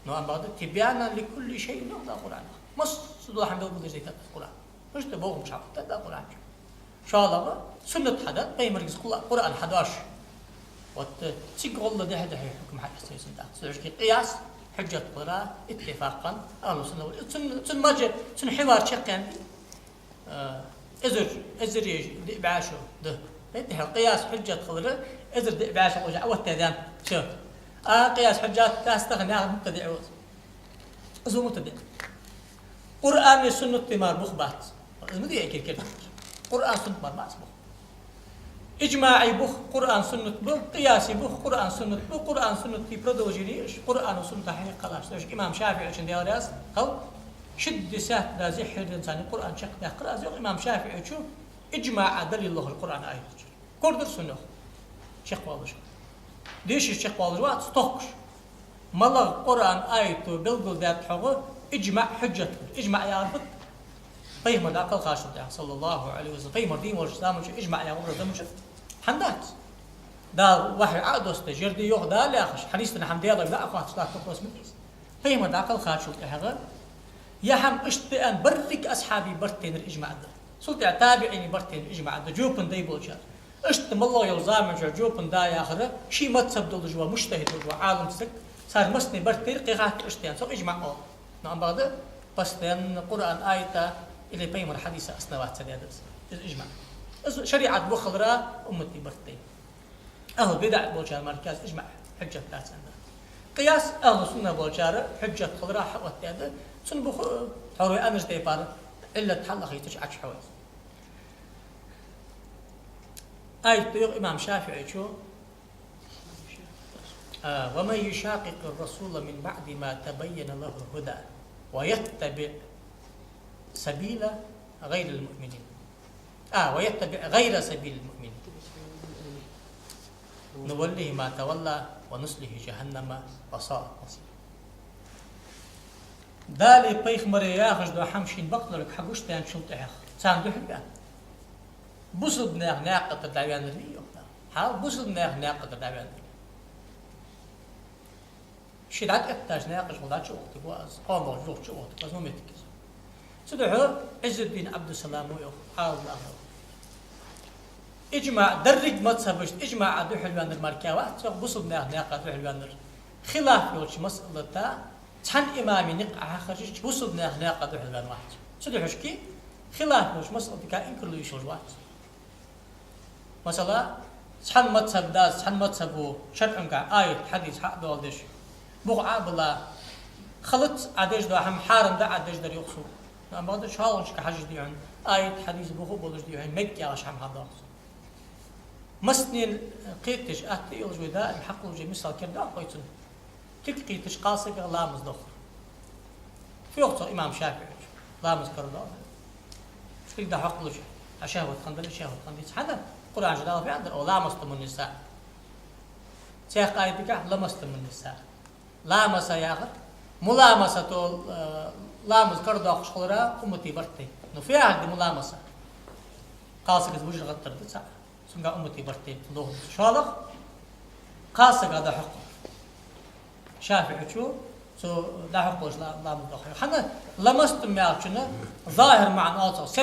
نوع بعض تبيانا لكل شيء نقطة قرآن مش صدق حمد الله زي كذا قرآن مش تبوه مش عارف ده قرآن إن شاء الله سنة حدا بيمركز قرآن 11 وتسيق الله ده هذا حكم حق السياسة ده سوى قياس حجة قراءة اتفاقا أهل السنة سن ماجر سن حوار شقيان إزر يجي بعاشو ده ده قياس حجة قراءة إزر بعاشو وجع والتذان شو قياس حجات تستغني عن مبتدع زو مبتدع قرآن السنة تمار بخبات مدي أكيد كده قرآن سنة مار ما اسمه إجماعي بخ قرآن سنة بخ قياسي بخ قرآن سنة بخ قرآن سنة في برضو وجريش قرآن وسنة حقيقة خلاص ليش إمام شافعي عشان دياراس أو شد سات لا زحر الإنسان القرآن شق ده قرآن زي إمام شافعي شو إجماع دليل الله القرآن آية كردر سنة شق والله شو ليش الشيخ والجوات ستوكش ملا القرآن آيته بلغل ذات حقه إجماع حجة إجماع يا رب فيهم الأقل خاشد صلى الله عليه وسلم فيهم الدين والإسلام إجماع يا رب ده مش حندات دا واحد عقد استجر دي يوخ دا لا أخش حديثنا حمد الله لا أخش لا تقص من فيهم الأقل خاشد هذا يا هم اشتئن برك أصحابي برتين الإجماع ده صلت تابعيني برتين الإجماع ده جوبن دي بولشار اشتم الله يلزام جوبن دا يا آخره شيء ما تسبب جوا مجتهد جوا عالم سك صار مسني برتير قيغات اشتيان سو إجماع أول نعم بعد بس لأن القرآن آية اللي بيمر حديث أسنوات سدادس الإجماع شريعة بخضرة أمتي برتين أهل بدع بولشار مركز إجماع حجة ثلاث سنة قياس أهل سنة بولشار حجة خضرة حوت هذا سن بخ حروي أمش ديبار إلا تحل خيتش عكش حوت آية إمام شافعي شو ومن يشاقق الرسول من بعد ما تبين له الهدى ويتبع سبيل غير المؤمنين ويتبع غير سبيل المؤمنين نوله ما تولى ونصله جهنم وساءت مصيره دالي بيخ مرياخش دو حمشين بقدرك حقوش تان شلطة ساندو حقا بوصل بناغ ناقة الدعوان اللي حال بوصل بناغ ناقة الدعوان اللي شدات احتاج ناقش وضعت شو وقتك واز قام وجوه شو وقتك واز ممتك سدحو عز الدين عبد السلام ويوخ حال الله إجماع درج ما تسبش إجماع عدو حلوان المركوات بوصل بناغ ناقة عدو حلوان خلاف يوش مسألة تا تحن إمامي نقع خرجش بوصل بناغ ناقة عدو حلوان واحد سدحو شكي خلاف يوش مسألة كا إنكر له يشوج واحد مثلا سحن مذهب داس سحن مذهبه شرع كا آية حديث حق دول دش بقعة بلا خلط عدش ده هم حارم ده عدش ده يقصو نعم بعد شهالش كحاجة دي عن آية حديث بخو بولش دي عن مكة عش هم هذا مسنين قيتش أهتي يلج ودا الحق وجه مثال كده قيتن كيف قيتش قاصق لامز دخل في وقت إمام شافعي لامز كرده شو ده حق وجه أشهوت خندل أشهوت خندل هذا قرآن جدال في عندنا أو لامستم النساء شيخ قايد بك لمستم النساء لامس يا أخي ملامسة لامس كرده أخشخلرا أمتي برتي نفي عهد ملامسة قاصق وجه غتر تسع سمع أمتي برتي له شالخ قاصق هذا حق شافعي شو سو ده حق وش لا مدخل حنا لمستم يا أخي ظاهر مع ناصر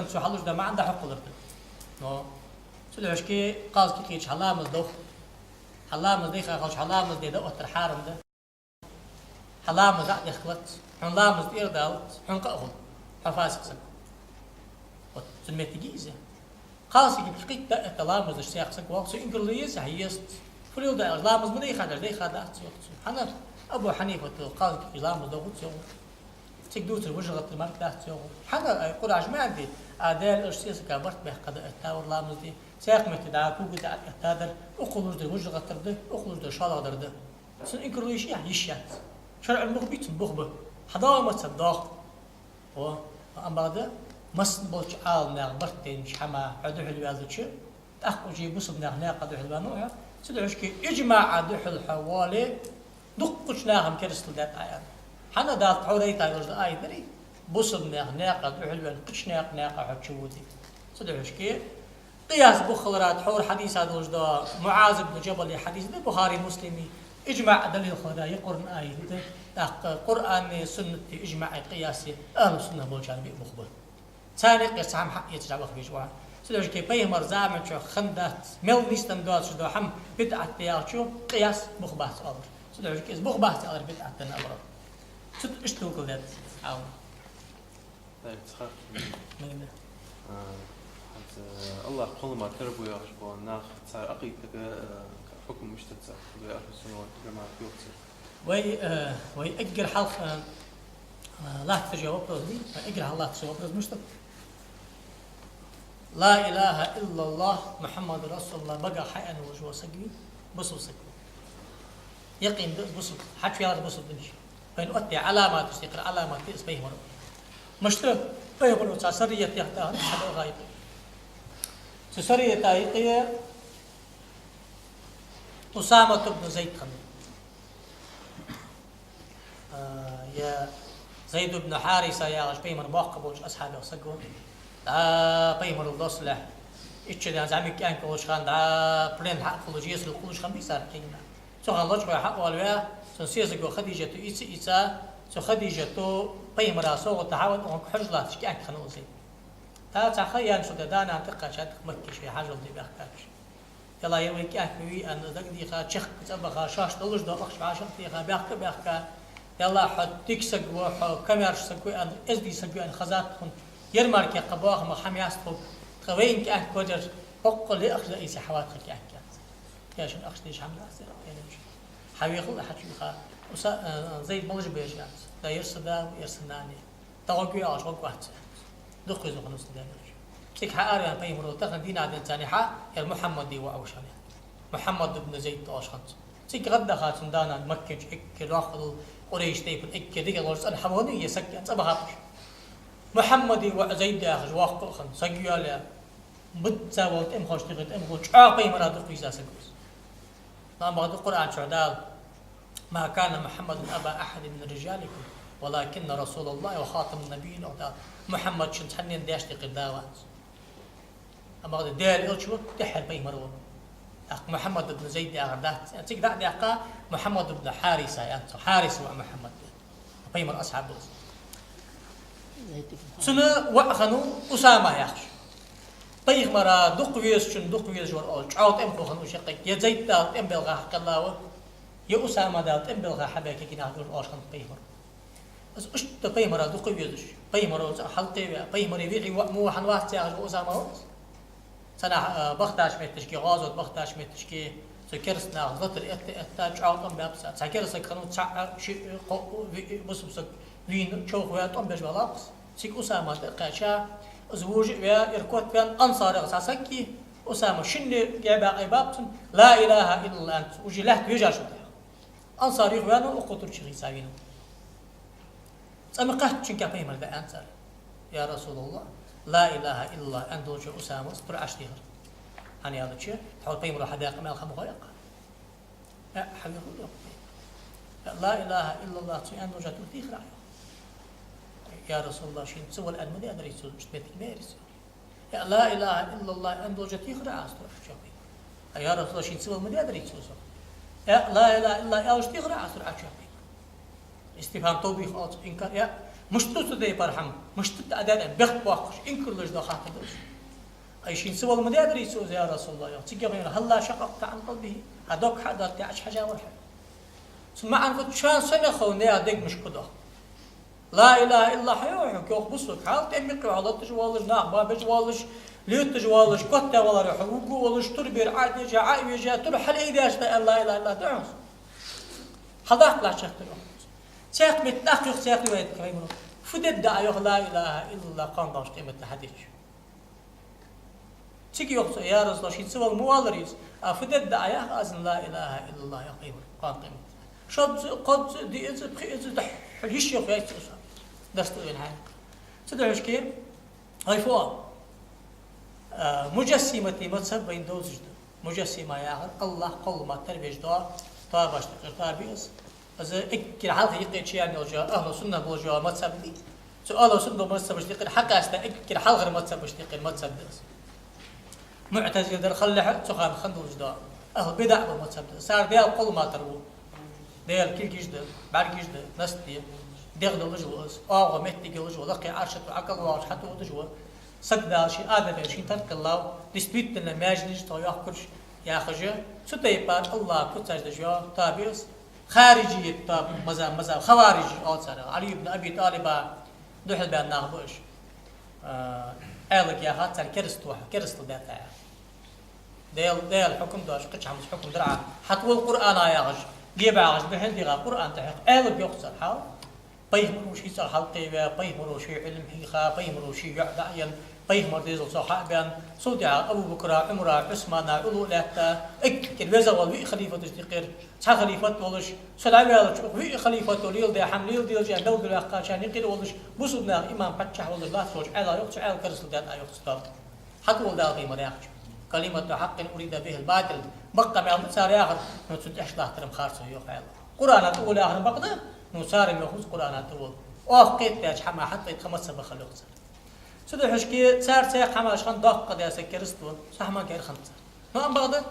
70% شو حلوش ده ما عنده حق لرد نو سلوش كي قاز كي كيش حلامز دوخ حلامز دي خاش حلامز دي دوت الحارم ده حلامز عاد يخلط حلامز دير دالت حنقاهم حفاسك سك وتسميت جيزه قاسي كي كيت تلامز الشيخ سك وقت انجليز هيست فريل ده لامز مدي خدر دي خدات حنا ابو حنيفه قال كي لامز دوت تقدوت الوجهة المرت لا تسوق حنا قراج ما عندي عدال ارسيس كبرت به قد اتاور لامزدي ساق متدعى كوجد اتادر اخلص دي وجهة ترده اخلص دي شالا درده سن انكرو يشيح يشات شرع المغبيت بغبه حضاوة ما تصدق و ام بعد مس بولش عال ناق برتين شحما عدو الوالدش تاخو جي بوسب ناق ناق عدو الوانو سدعشكي اجماع عدو الحوالي دقش ناهم كرسل دات آيات حنا دات حوري تايلز آي دري بوسب ناق عدو الوان قش ناق حد شودي سدعشكي قياس بخلرات حور حديث هذا وجدا معاذ بن جبل حديث البخاري مسلمي اجماع دليل خدا يقرن آيات قرآن سنة إجماع قياسي أهل السنة بوجان بمخبر ثاني قياس هم حق يتجاوز بيجوان سلوش كي بيمر زعم شو خندات مل نيستن دوت شو هم بدعة تيارشو قياس مخبات أمر سلوش كي مخبات أمر بدعة الأمر شو إشتو كذا أو طيب تخاف من ده الله كل ما تربوا يا أخوان ناخ صار أقيد حكم مشتت في آخر السنوات لما يوصل وي أجر حلقة لا تجاوب رزدي أجر الله تجاوب رز مشتت لا إله إلا الله محمد رسول الله بقى حياة وجوه سجوي بصوا سجوي يقين بصوا حد في هذا بصوا بنش بين أتي علامات تستقر علامات اسمه مرة مشتت بيقولوا سرية يختار هذا غايب سرية تايقية أسامة بن زيد خميس يا زيد بن حارثة يا غش بيمر باقبوش أصحابه وسجون بيمر الدوسلة إيش ده زعمي كان كلش خان دا برين حق فلوجيس الكلش خان بيصير كينا سو خان لوش حق والويا سو سيزجو خديجة إيسا سو خديجة تو بيمر سو تحاول أن حجلات إيش كان خانوا زين تا تخيل شو ده دانا تقع شاد مكي شيء حاجة اللي بيحكاش يلا يوم كان في أن ذاك خا شخ تبغى شاش تلوش ده أخش عشان تيجا بيحكا يلا حد تكسق وح كميرش سقوي أن إزدي سقوي أن خزات خن يرمر كي قباه ما خمياس طب خوين كأن كودر حق لأخذ إيش حوات خل كأن يا شن أخذ إيش عمل أصير يعني مش حبي خل أحد شو خا وس زيد ملج بيجي لا يرسدا ويرسناني توقي عاش وقت دقي زخنوس دانش تك حاري أن بيمرو تخن دين عدن ثاني حا المحمدي وأوشان محمد بن زيد طاش خمس تك غدا خاتم دانا مكة إك راخل قريش تيبل إك ديك الورس الحواني يسكن صباحش محمدي وزيد أخج واقع خن سجيا بتسا وقت أم خوش تغت أم خوش عاقي مراد قيسا سجوس نعم بعد القرآن شعدال ما كان محمد أبا أحد من رجالكم ولكن رسول الله وخاتم النبيين وقال محمد شنت حنين داشت قداوات أما هذا دير إلشوا تحل بي مروه محمد بن زيد أغردات تقدر دقة محمد بن حارثة يعني حارث ومحمد بي مر أصحاب دوس سنة وأخنو أسامة يخش طيب مرا دقويس شن دقويس جور أول عود أم خنو شقيق يا زيد دال أم بلغا حق الله يا أسامة دال أم بلغا حباك كنا دور أول خن بي مر بس أشت بي مرا دقويس بي مرا حلقي بي مرا يبيعي مو حنوات يا أسامة سنة بختاش متشكي غازوت بختاش متشكي سكرسنا غلط التاج عاطم بابس سكرس كانوا تسع شيء بس وين تشوف ويا طم بجوالابس سيك أسامة قاشا زوج ويا إركوت بين أنصار غساسكي أسامة شن جابا عبابتن لا إله إلا أنت وجي لهت بيجا شو ده أنصار يخوانو وقتل شيء ساوينو سأمي قهت شن كابي مرد أنصار يا رسول الله لا إله إلا أنت وجه أسامة سبر عشتير هني هذا الشيء حول بيمر حداقة مال خم غيقة حبيبي لا إله إلا الله تي أنت وجه تلتيخ رأيه يا رسول الله شين سوى الآن مدي أدري سوى اشتبتك ميرس لا إله إلا الله أنت وجه تيخ رأيه أستر يا رسول الله شين سوى مدي أدري سوى لا إله إلا يا وجه تيخ رأيه أستر استفهام توبيخ أو إنكار يا مشتت ده برحم مشتت أداء بخت واقش إنكر لجدا خاطر دوش أي شيء سوى المدابر يسوع يا رسول الله تيجي بين هلا شققت عن قلبه هدوك حدا تعش حاجة ورحم ثم عن شان سنة خوني أديك مش كده لا إله إلا حيوه كيوخ بصك حال تأمك على تجوالش نعم بجوالش ليت تجوالش كتة ولا حقوق ولا تربير عادي جا عاي جا تروح الإيداش لا إله إلا تعوز حضاك لا شيخ تروح شيخ متأخر شيخ ويد كريم فدد دعاء لا إله إلا الله قام باش قيمة حديث تيجي يوصل يا رسول الله شيء سوى الموالريز فدد دعاء أزن لا إله إلا الله يا قيمة قام قيمة شاب قد دي إذا بخي إذا حليش يا خير دستوين هاي تدرش كيف هاي فوق مجسمة مذهب بين دوز مجسمة يا الله قل ما تربيش دعاء طابش تقرطابيس إذا إكل حالة يقين شيء يعني وجه أهل السنة بوجه مذهب دي سؤال السنة مذهب بشتقل حتى أستا إكل حالة غير مذهب بشتقل مذهب دس معتزل در خلح سخان خندوج دا أهل بدع بالمذهب دس صار ديال قل ما تربو ديال كل جيجده بعد جيجده نستي دغدل لجوز أو مهتي جوز لقي عرشة وعقل وعرش حتى وتجوا صدق شيء آدم شيء ترك الله دستويت لنا ماجنج تو يأكلش يأخذ ستيبان الله كتاج دجوا تابيس خارجي طب مذهب خوارجي أو صار علي بن أبي طالب دحل بأن ناخبش قالك يا خاطر كرستو دافع ديال حكم داش قتش عم حكم درعا حتى القرآن يا غج جيب عاج بهندي غا قرآن تحق قالك يخسر حال بيهمرو شي صار حلقي بيهمرو شي علم حقيقة بيهمرو شي يعدين بيهمر ديزل صحابان صدع أبو بكر عمر عثمان علو لهتا اكل وزا والوي خليفة تشتقر صح خليفة ولش سلعي وي خليفة وليل دي حمليل ديل جان دول دل عشان يقيل ولش بوسنا إمام فتح ولش لا تروج على يقص على كرسل دات أيقص حق ولا قيمة ياخذ كلمة حق أريد به الباطل بقى مع مسار ياخذ نتسدحش لا ترم خارسه يقع قرآن تقول آخر بقى نسار يأخذ قرآن تقول قيت تاج حما حتى يتخمس بخلوق سدو حشكي صار سيق حماش خان دق قد يسكرستو صح ما غير خمسة ما بعد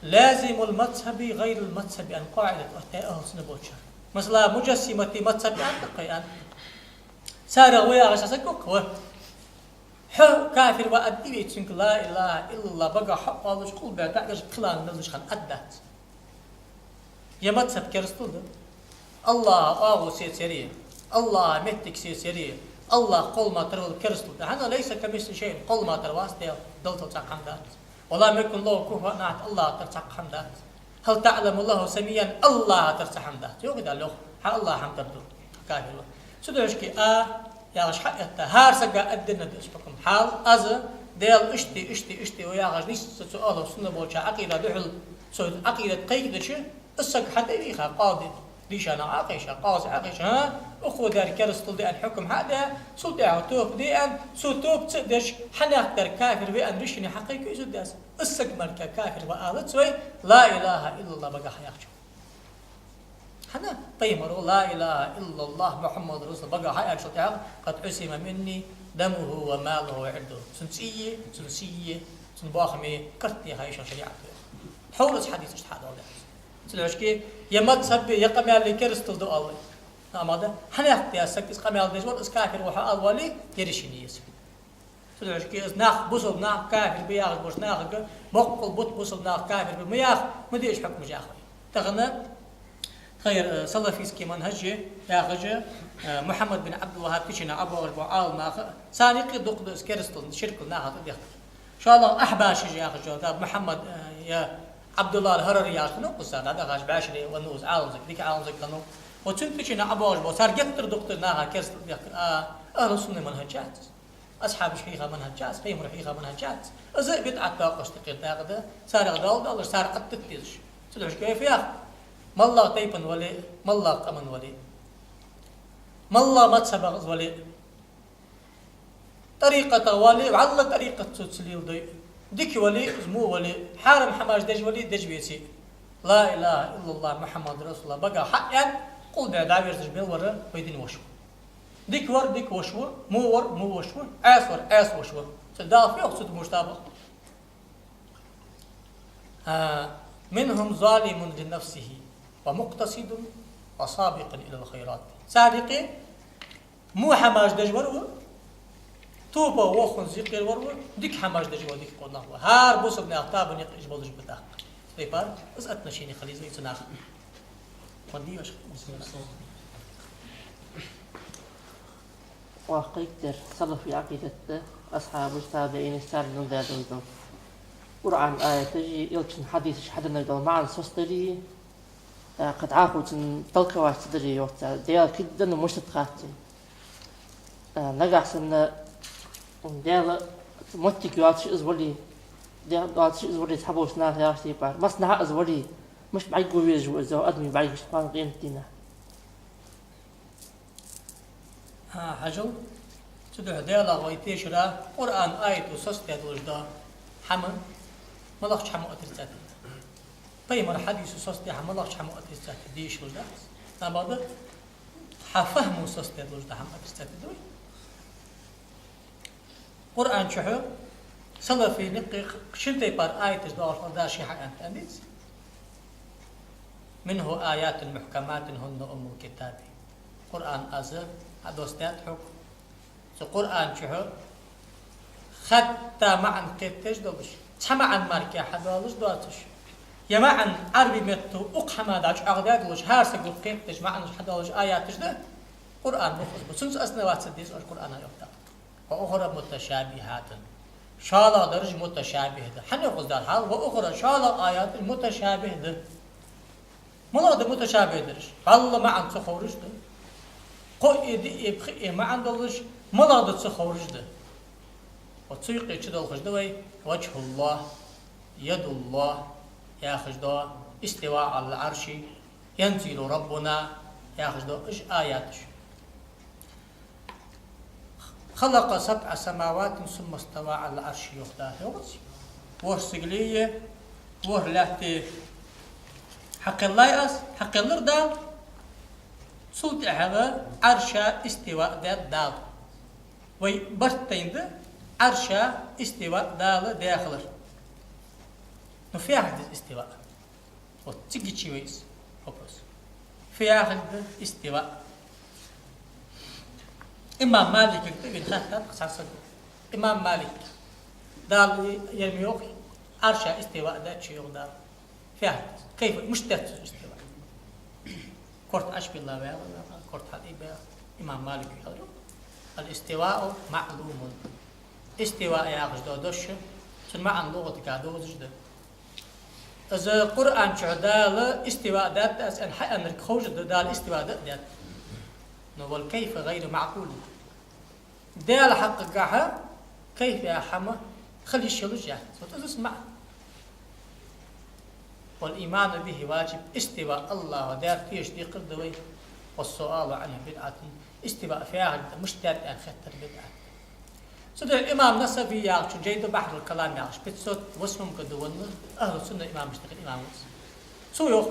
لازم المذهب غير المذهب أن قاعدة أهل سنة بوتشر مثلا مجسمة مذهب أن تقيان صار ويا غشاسكوك هو كافر وأدي بيتسنك لا إله إلا الله بقى حق الله شقول بعد بعد قلان نزش خان أدات يا مذهب كرستو الله أغو سيسيري الله متك سيسيري الله قل ما ترى الكرسل هذا ليس كمثل شيء قل ما ترى واسطة دلت تسق حمدات ولا يكن الله كفوا نعت الله ترسق حمدات هل تعلم الله سميا الله ترسق حمدات يوجد له الله حمد بدو كافر سدوش كي يا غش حقته هار سجى أدنى باسمكم حال أز ديال اشتي ويا غش ليس سؤال سنة بوجه عقيدة دحل سود عقيدة قيد شيء السق حتى يخا قاضي ليش أنا عاقشة قاضي عاقشة أخو ذلك كرستل دي الحكم هذا سودع توب دي أن سوتوب تدش حناقدر كافر بأن رشني حقيقي يسدس السجمر كافر وآلت سوي لا إله إلا الله بقى حياته حنا طيمر لا إله إلا الله محمد رسول بقى حياته قد عسم مني دمه وماله وعرضه سنسية سنباخمي كرتي هاي شريعته حولت حديث اجتهاد هذا سلوشكي يمذهب يقام على كرستل دو الله نعمده حنا يا سكس قام على دجوال اسكافر وحا الولي يرشني يس سلوشكي ناخ بوصل ناخ كافر بياخ بوش ناخ بقل بوت بوصل ناخ كافر بمياخ ما ديش حكم جاخ تغنى خير صلى في سكي منهج ياخج محمد بن عبد الوهاب كشنا ابو البعال ما سانيق دق كرستل شرك ناخ ان شاء الله احباش ياخج محمد يا عبد الله الهرري ياخنو قصاد هذا غاش باشري ونوز عالمزك ديك عالمزك كانوا وتنتشنا ابوش بصار يقدر دكتور ناها كرس اهل السنه منهجات اصحاب الشيخه منهجات قيم الحقيقه منهجات ازاي بدعه طاقه تقيل تاخذ صار غدال صار قد تتيش تدعش كيف يا ما الله طيبا ولي ما الله قمن ولي ما الله ما تسبق ولي طريقه ولي وعلى طريقه تسليل ضي ديك ولي زمو ولي حارم حماش دج ولي دج بيتي لا اله الا الله محمد رسول الله بقى حقا قل بعد عبير تجبيل ورا ويدين وشو ديك ور ديك وشو مو وشو عاس وشو تدافع في وقت مشتابه منهم ظالم لنفسه ومقتصد وسابق الى الخيرات سابق مو حماش دج ورا توبا وخن زيقير ورور ديك حماش دجوا ديك قلنا هو هار بوسب ناقطاب نيق اجبل دج بتاع طيبار اساتنا شيني خلي زي تناخ ودي واش وقيتر صلى في عقيدة أصحاب التابعين السابقين ذاتهم قرآن آية تجي يلتشن حديث حدنا يدل مع السوستري قد عاقوة تلقى واحد تدري وقت ديال كده إنه مش تقاتل نجح سنة ديال متك يعطش إزولي ديال يعطش إزولي تحبوش نار يا شيء بار بس نها إزولي مش بعيد قوي جو إذا أدمي بعيد شطان قيمتنا حاجو تدعو ديالا ويتيشرا قرآن آية وسستيد وجدا حما ملاقش حما أترسات بيمر حديث وسستيد حما ملاقش حما أترسات ديش وجدا نبض حفهم وسستيد وجدا حما أترسات دوي قرآن شحو صلى في نقي شنتي بار آية تدور داشي حق أنت أنديس منه آيات المحكمات هن أم الكتاب قرآن أزر هدوستات حكم القرآن شحو حتى معن كتش دوش تمعن ماركي حدالش دواتش يا معن عربي متو أقحما داش أغداد وش هارسك كتش معن حدالش آياتش ده قرآن مخصوص بسنس أسنوات سديس القرآن يقطع وأخرى متشابهات شالا درج متشابه ده حن يقصد دار حال وأخرى شالا آيات المتشابه ده ملا ده متشابه درج الله معن تخورج ده قائد يبخي معن دلش ملا ده تخورج ده وتسيق يشدل خجدوي وجه الله يد الله يا خجدو استواء على العرش ينزل ربنا يا خجدو إيش آياتش خلق 7 سماوات ثم استوى على العرش يختار يوز وسجلية وهلاتي حق الله أس حق الله دال صوت هذا عرشا استواء دال وي برتين ده عرشا استواء دال داخل ما في أحد استواء وتيجي شويس هبوس في أحد استواء إمام مالك يكتب خاتم خاصة إمام مالك دال يرميوك عرشا استواء ده شيء دال في أحد كيف مشتت استواء كرت أشبه الله بها ولا كرت هذه بها إمام مالك يقول الاستواء معلوم استواء يا أخي دوش ثم عن لغة كادوز جدا إذا القرآن شهدال استواء ذات أن حق أن الخوج دال استواء ذات نقول كيف غير معقول دال حق جاها كيف يا حما خلي الشلوج يعني وتسمع والإيمان به واجب استواء الله ودار فيش دي قردوي والسؤال عنه بدعة استواء فيها مشتات أن خطر بدعة سيد الإمام نصفي يالش جيد بحر الكلام يالش بتصوت واسمهم كدوون أهل السنة إمام مشتغل إمام واسم سو يوخ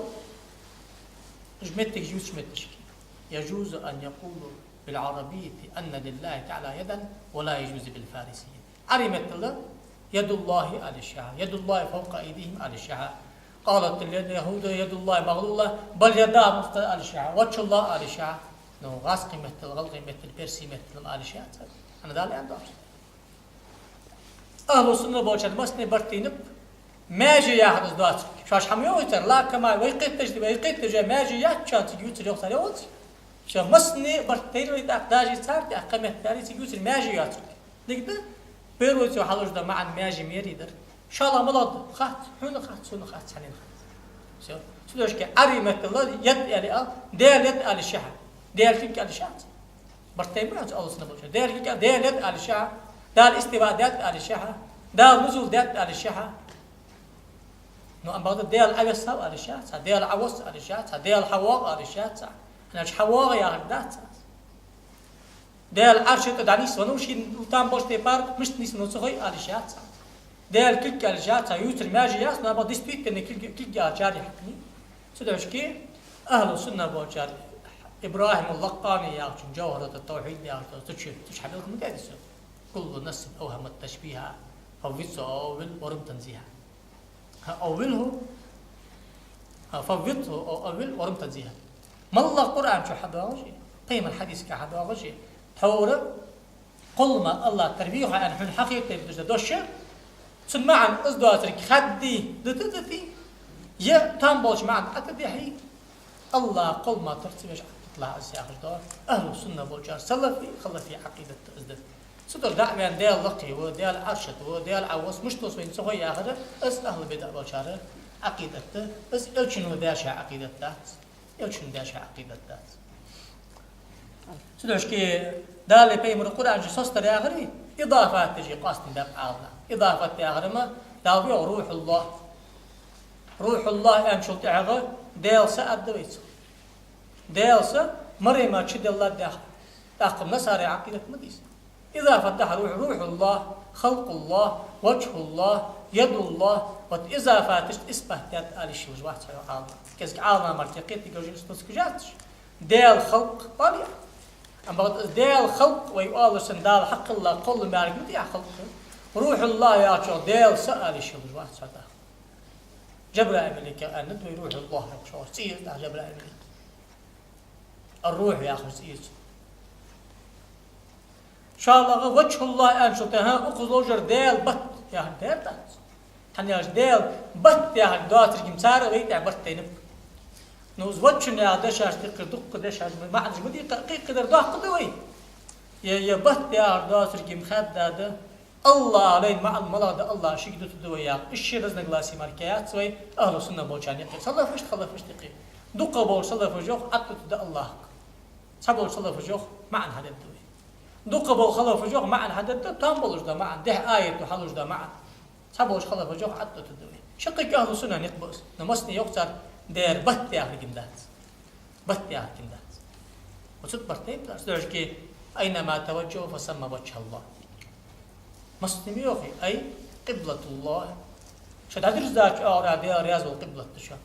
جمتك جوز جمتك يجوز أن يقولوا بالعربية أن لله تعالى يدا ولا يجوز بالفارسية علمت الله يد الله على الشعر يد الله فوق أيديهم على الشعر قالت اليهود يد الله مغلولة بل يداه مفتى على الشعر وجه الله على الشعر نو غاسقي مثل غلقي مثل بيرسي مثل على الشعر أنا دالي عندهم أهل السنة بوجهد مسني برتينب ماجي ياخذ دوات شاش حميو يتر لا كما ويقيت تجدي ويقيت تجي ماجي ياتشا تجيوت يوصل يوت شا مسني برتين ويداك داجي صار دي أقامة داري تجيوت ماجي ياتر نقدر بيروت وحلوش ده معا ماجي ميريدر إن شاء الله ملاد خات حون خات سون خات سنين خات شو سلوش كأريمة الله يد يعني ديال يد على الشعر ديال فيك على الشعر برتين ما الله سنة بوجهد ديال فيك ديال يد على الشعر دال استواء ذات على الشحة دال نزول ذات على الشحة نو أم بعد دال عوس على الشحة دال عوس على الشحة دال حواق على الشحة أنا إيش حواق يا هدات دال عرش تدانيس ونوشي وتام باش تبار مش نيس نوصي على الشحة دال كل على الشحة يوتر ماجي ياس نو بعد ديسبيت إن كل جاري حقني سدوش كي أهل السنة بوجار إبراهيم اللقاني يا جوهرة التوحيد يا تش حبيبكم مدرسة كل نفس أوهم التشبيه فوضته أول ورم تنزيها أوله فوضته أول ورم تنزيها ما الله القرآن شو حدا وجه قيم الحديث كحدا وجه حوره قل ما الله تربيه عن حن حقيقة بدوش ثم عن أصدقائك خدي دتي يا تامبوش معن أتدحي الله قل ما ترتبش تطلع السياق دار أهل السنة بوجار سلفي خلفي عقيدة أزدد صدر دعوان ديال لقي وديال عرشت وديال عوص مش توصين سوي آخر أس أهل بدع بوشارة عقيدته بس إلشنو داشة عقيدته إلشنو داشة عقيدته سدوش كي دالي بيمر القرآن جسوستر يا غري إضافات تجي قاستن داب عالنا إضافات يا غري ما داويو روح الله روح الله أمشل تعغى ديلسا أدويت ديلسا مريما تشد الله داخل تاقم نصاري عقيدة مديس إضافة تحت روح الله خلق الله وجه الله يد الله وإضافة تشت إثباتات آل الشوز واحد سيو عالنا كيسك عالنا مرتقيت تيجوجين ستوسكجاتش ديل خلق طالع أما ديل خلق ويقال سندال حق الله قل ما يرجع خلق روح الله يا شو ديل سأل الشوز واحد سيو جبل أمريكا أن ندوي روح الله شو سير تاع جبل أمريكا الروح ياخذ سير إن شاء الله وجه الله أن شو تها أخذ ديل بط يا ديل تاع حنياش ديل بط يا دواتر كمسار ويت عبرت تينب نوز وجهنا يا دشاش دق دشاش ما عندش بدي قدر ده قدوي يا بط يا دواتر كمخد هذا الله علين مع المراد الله شيء تدويا الشيء رزق لاسي ماركيات سوي أهل السنة بوشاني صلى فيش خلا فيش تقي دق بول صلى فجوخ عطت تدا الله سبول صلى فجوخ مع هذا الدوي دق بول خلا فجوخ مع هذا الدوي تامبولش ده مع ده آية وحلوش ده مع سبولش خلا فجوخ عطت تدوي شقيق أهل السنة نقبس نمسني يقصر دير بط يا أهل جمدات بط يا أهل جمدات وصدق برتين تلاش كي أينما توجهوا فسمى وجه الله مسلم يوخي أي قبلة الله شد هدير زاج أورا ديال رياض القبلة تشا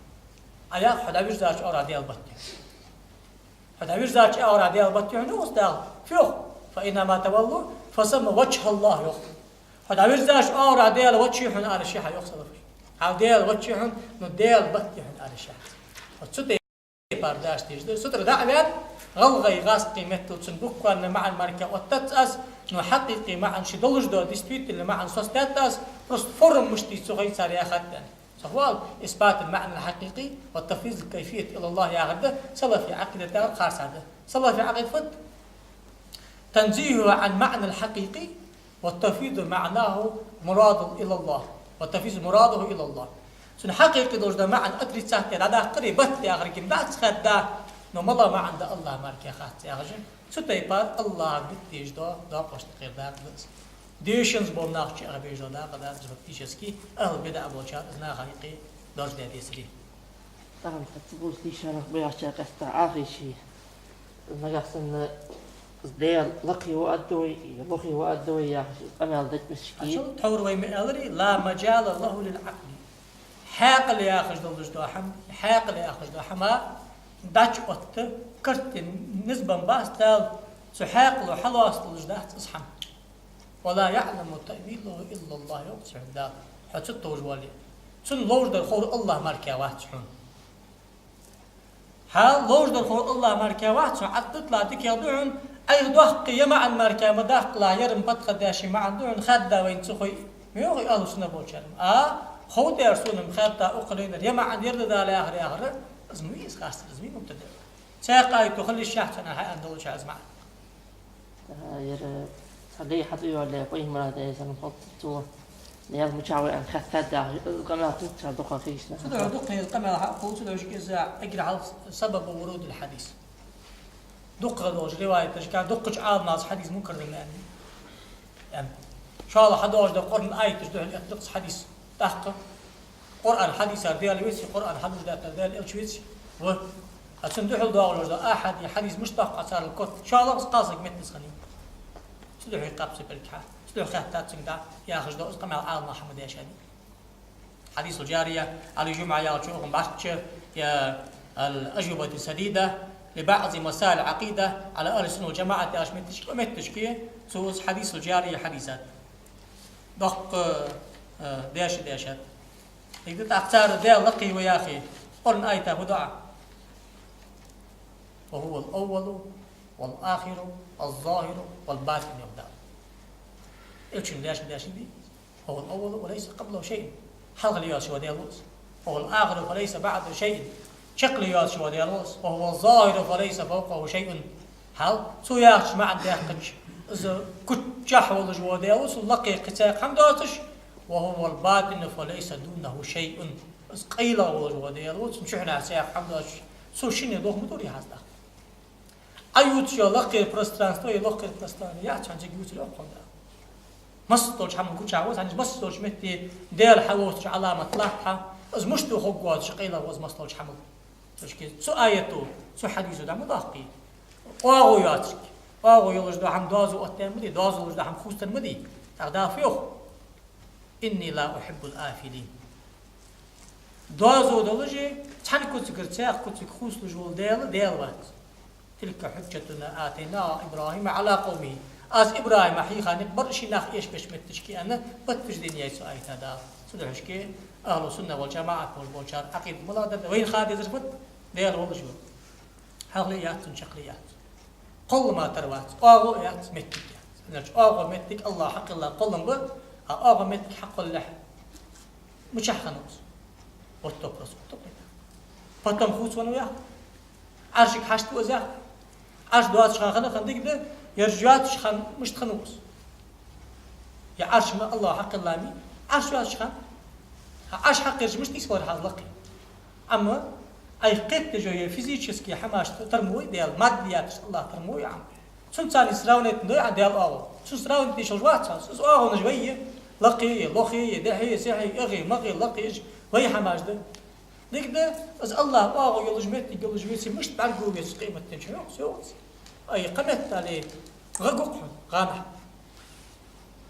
أياك حد هدير زاج أورا ديال بطي حد هدير زاج أورا ديال بطي نوز دال فيوخ فإنما تولوا فسمى وجه الله يوخ حد هدير زاج أورا ديال وجهي حن على الشيحة يوخ صلفي أو ديال وجهي حن نو ديال بطي حن على الشيحة وتسوتي بارداش تيجي ستر دعوات غلغي غاس قيمته تنبوك وأن مع الماركة وتتأس نو حقيقي معا شدولج دو ديسبيوت اللي معا سوستاتاس بروست فورم مشتي سوغي صار يا خدان سوال إثبات المعنى الحقيقي والتفويض الكيفية إلى الله يا غدا صلى في عقيدة خاص هذا صلى في عقيدة تنزيهه عن معنى الحقيقي والتفويض معناه مراد إلى الله والتفويض مراده إلى الله سن حقيقي دوج ده معنى أدري تساتي هذا قريبت يا غريم ده خدا نو ملا ما عند الله ماركي خاص يا غجن ستيبار الله بتيج دا قشت غير دا ديشنز بولناخ شي عربي جو دا قدا زبتيشسكي اهل بدا ابو شاد نا حقيقي دوج دا ديسري طبعا تقول لي شرح بيا شاقست آخر شيء نقصن ديال لقي وأدوي يا أمال دج مسكين عشان تحور ويمالري لا مجال له للعقل حاقل ياخذ دوج دو حم حاقل ياخذ دو حما داش وقت كرت نسبة باستال سحاق له حلوة لجدات أصحم ولا يعلم تأويله إلا الله يقصح ده حتى وجوالي سن لوج در خور الله مركا واحد شحون حال لوج در خور الله مركا واحد شحون حتى تطلع ديك يضعون أي ضحك يمع المركا مداخل لا يرم بطخ داشي مع دون خدا وين تخوي ميوغي أهل سنة بوشرم خود يرسون مخابتا أقرين يمع يرد ذا آخر زميز خاص زميز مبتدأ ساقاي تخلي الشخص أنا هاي أندول شاز معه ير صدي حتى يقول لي قيم مراد إذا نحط تو نيال مشاوي أن خثدا القمة تنتشر دقة فيش سدوا دقة القمة حقول سدوا شيء إذا أجري على سبب ورود الحديث دقة دوج رواية تشكى دقة عاد ناس حديث منكر من يعني إن شاء الله حدوج ده قرن آية تجده دقة حديث تحقق قرآن حديث ديال ويسي قرآن حديث ديال إلشويسي و أتسندح الدواء ولا أحد حديث مشتق أثار الكت إن شاء الله قاصق متنس خليل سدوح يقابس بالكحة سدوح خاتات سندا ياخذ دو اسقم على محمد يا شادي حديث الجارية على الجمعة يا شوخ باشتر يا الأجوبة السديدة لبعض مسائل العقيدة على أهل السنة والجماعة يا أشمتش ومتشكي سوس حديث الجارية حديثات دق دياشات يقول أختار ديال لقي ويا أخي قرن آية بدعة وهو الأول والآخر الظاهر والباطن يبدأ إيشن دياش دي هو الأول وليس قبله شيء حلق لياس وديالوس هو الآخر فليس بعده شيء شق لياس وديالوس وهو الظاهر فليس فوقه شيء هل سوياش ما عنده يحكش إذا كنت جحول جوا ديالوس ولقي قتاق حمداتش وهو الباطن فليس دونه شيء بس قيلا وجو ديال وتم شحنا ساق حمد سو شيني دوخ مدوري هذا ايوت يا لقي برسترانستو يا لقي برستران يا تشانجي يوت لو قندا مستوج هم كوتش عاوز عن مستوج متي ديال حووش علامه لاحها از مشتو خوغوات شقيلا وز مستوج حمل تشكي سو ايتو سو حديثو دا مداقي واغو ياتك واغو يلج دو هم دوازو اتمدي دوازو لج دو هم خوستن مدي تغدا فيوخ اني لا احب الافلين دوازو دولجي تحن كنت قرتاق كنت خوس لجول ديال وات تلك حجتنا اتينا ابراهيم على قومه از ابراهيم حقيقه نكبر شي ناخ ايش باش متشكي انا بتفج دنيا سو ايت هذا سدحشكي اهل السنه والجماعه والبوشار عقيد ملاد وين خادي زرفت ديال والله شو حقليات شقليات قل ما تروات اغويات متك نرج اغو متك الله حق الله قلن ب اغو متك حق الله مش حنوس وتوبرس فتم خوت ونويا عاشق حشت وزا عاش دوات شخانه خندق ده يرجعات شخان مش تخنوس يا عاش ما الله حق الله مي عاش دوات شخان عاش حق مش تيسور حلقي اما اي قيت جويه فيزيكسكي حماش ترموي ديال ماديات الله ترموي عم سنتاني سراونت دو ديال اغو سراونت دي شجوات اغو نجويه لقي لقي دحي سحي اغي مغي لقي وهي حماش ده ديك ده از الله اغو يلجمتي مش تعرفوا بس قيمه تنشو سوس اي قمت عليه غقق غامح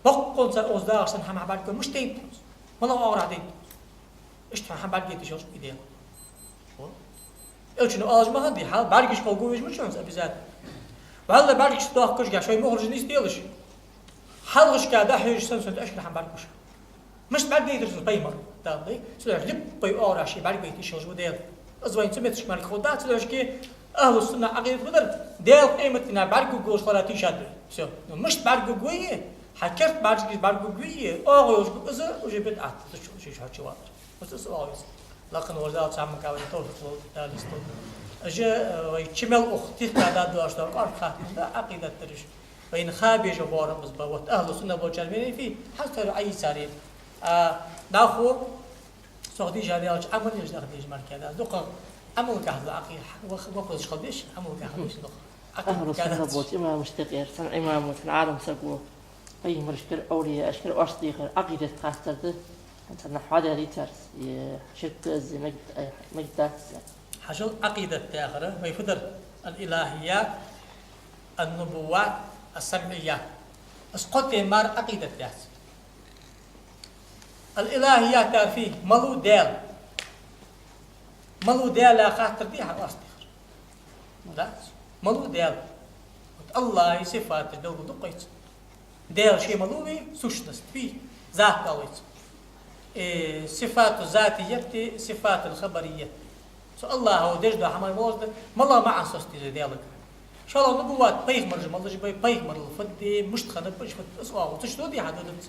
بقول اوزدار سن حما بعد مش تين والله اغرا دين ايش حما بعد جيت شوش ايديا الشنو اج ما هدي حال بعرقش قوقوش مش شنو ابيزات والله بعرقش توقش قاع شوي مخرج نيستيلش حلقش كادا حيج سنسد اشكل حم بعرقش مش بعد يدرس بايمر دابي سلاح لب باي اورا شي بعرق بيتي شوج ودير ازوين تمتش مال خودات سلاح كي اهل السنه عقيده بدر ديال قيمتنا بعرق قوش صلاتي شاد شو مش بعرق قويه حكرت بعرق قويه اوغ از وجبت ات شو شو بس اوغ لكن وزارة سامن كابل تول دالستون اجا ويشمل اختي كذا دواشتا قرخه عقيده ترش بين خابيج وبارمز بوت اهل السنه بوجالمين في حتى اي ساري داخو سعودي جالياج عمل يجدر ديج مركز دق عمل كهذا عقيده وقفش خديش عمل كهذا دق اهل السنه بوت امام مشتقير سن امام العالم سقو اي مرشكر اولياء اشكر اصديق عقيده خاطر أنت نحوادي هذه ترس شرط زي مجد حشل عقيدة تاخرة ويفدر الإلهيات النبوات السمعيات اسقط مار عقيدة تاس الإلهيات تعرفي ملو ديال لا خاطر دي على أصدقر لا ملو ديال الله صفات دو دقيت ديال شيء ملوي سوشنست فيه ذات قويت صفات ذاتية صفات الخبرية سو الله هو دجدا حمل موزد ما الله ما عن سوستي ديالك ان شاء الله نبوات بيغمر جمال بيغمر الفدي مشتخن بش فد اسوا تشدو دي حدود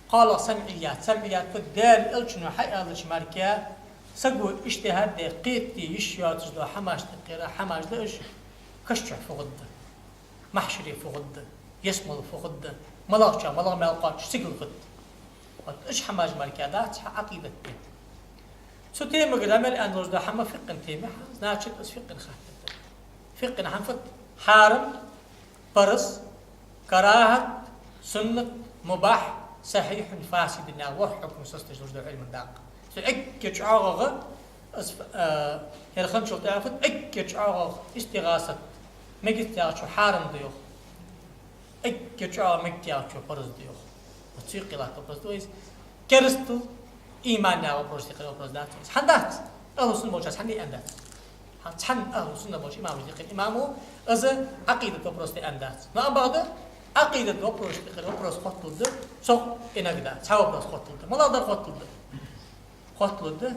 قال سمعيات فدال الشنو حقا الشماركه سقو اجتهاد قيتي يشيات جدا حماش تقرا حماش دش كشع فغد محشري فغد يسمل فغد ملاقشا ملا ما يلقاش سقل فد ايش حماج مركادات عقيدة بي سو تيمة قدامل أن رجدا حما فقن تيمة ناشد اس فقن خاتم فقن حنفت حارم برس كراهة سنة مباح صحيح فاسد النار حكم سستج رجدا علم الداق سو اكيش عاغغ هيرخن شو تعرفت اكيش عاغغ استغاثة مجد شو حارم ديوخ اكيش عاغغ مجد شو برس ديوخ وتشيقي لا تبرز كرستو إيماننا وبرستي خلوا برزدات حدات أهل السنة موجود حني أندات حن أهل السنة موجود إمام يقين إمامه إذا عقيدة وبرستي أندات ما بعد عقيدة وبرستي خلوا برز خطل ده سو إنقدا سوا برز خطل ده ما لا در خطل ده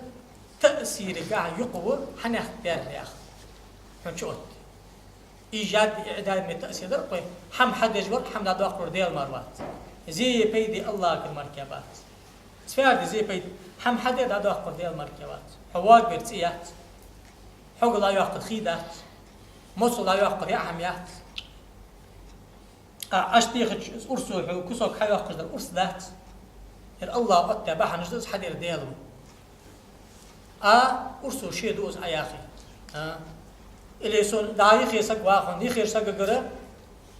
تأثير قاع يقوى حنا اختيار لأخ هنشوت إيجاد إعداد من تأثير ده حم حد يجبر حم لا داخل ديال مروات زي بيدي الله كالمركبات سفير زي بيد حم حدا دا داخل ديال المركبات حواق برتيات حق لا ياخذ خيدات موصل لا ياخذ يعميات اشتيخ ارسل كسوك حي ياخذ الارس ذات الله اتبع نجلس حدير ديالو أرسو شيء دوز أياخي اللي سون دايخ يسق واخن يخير سق جرا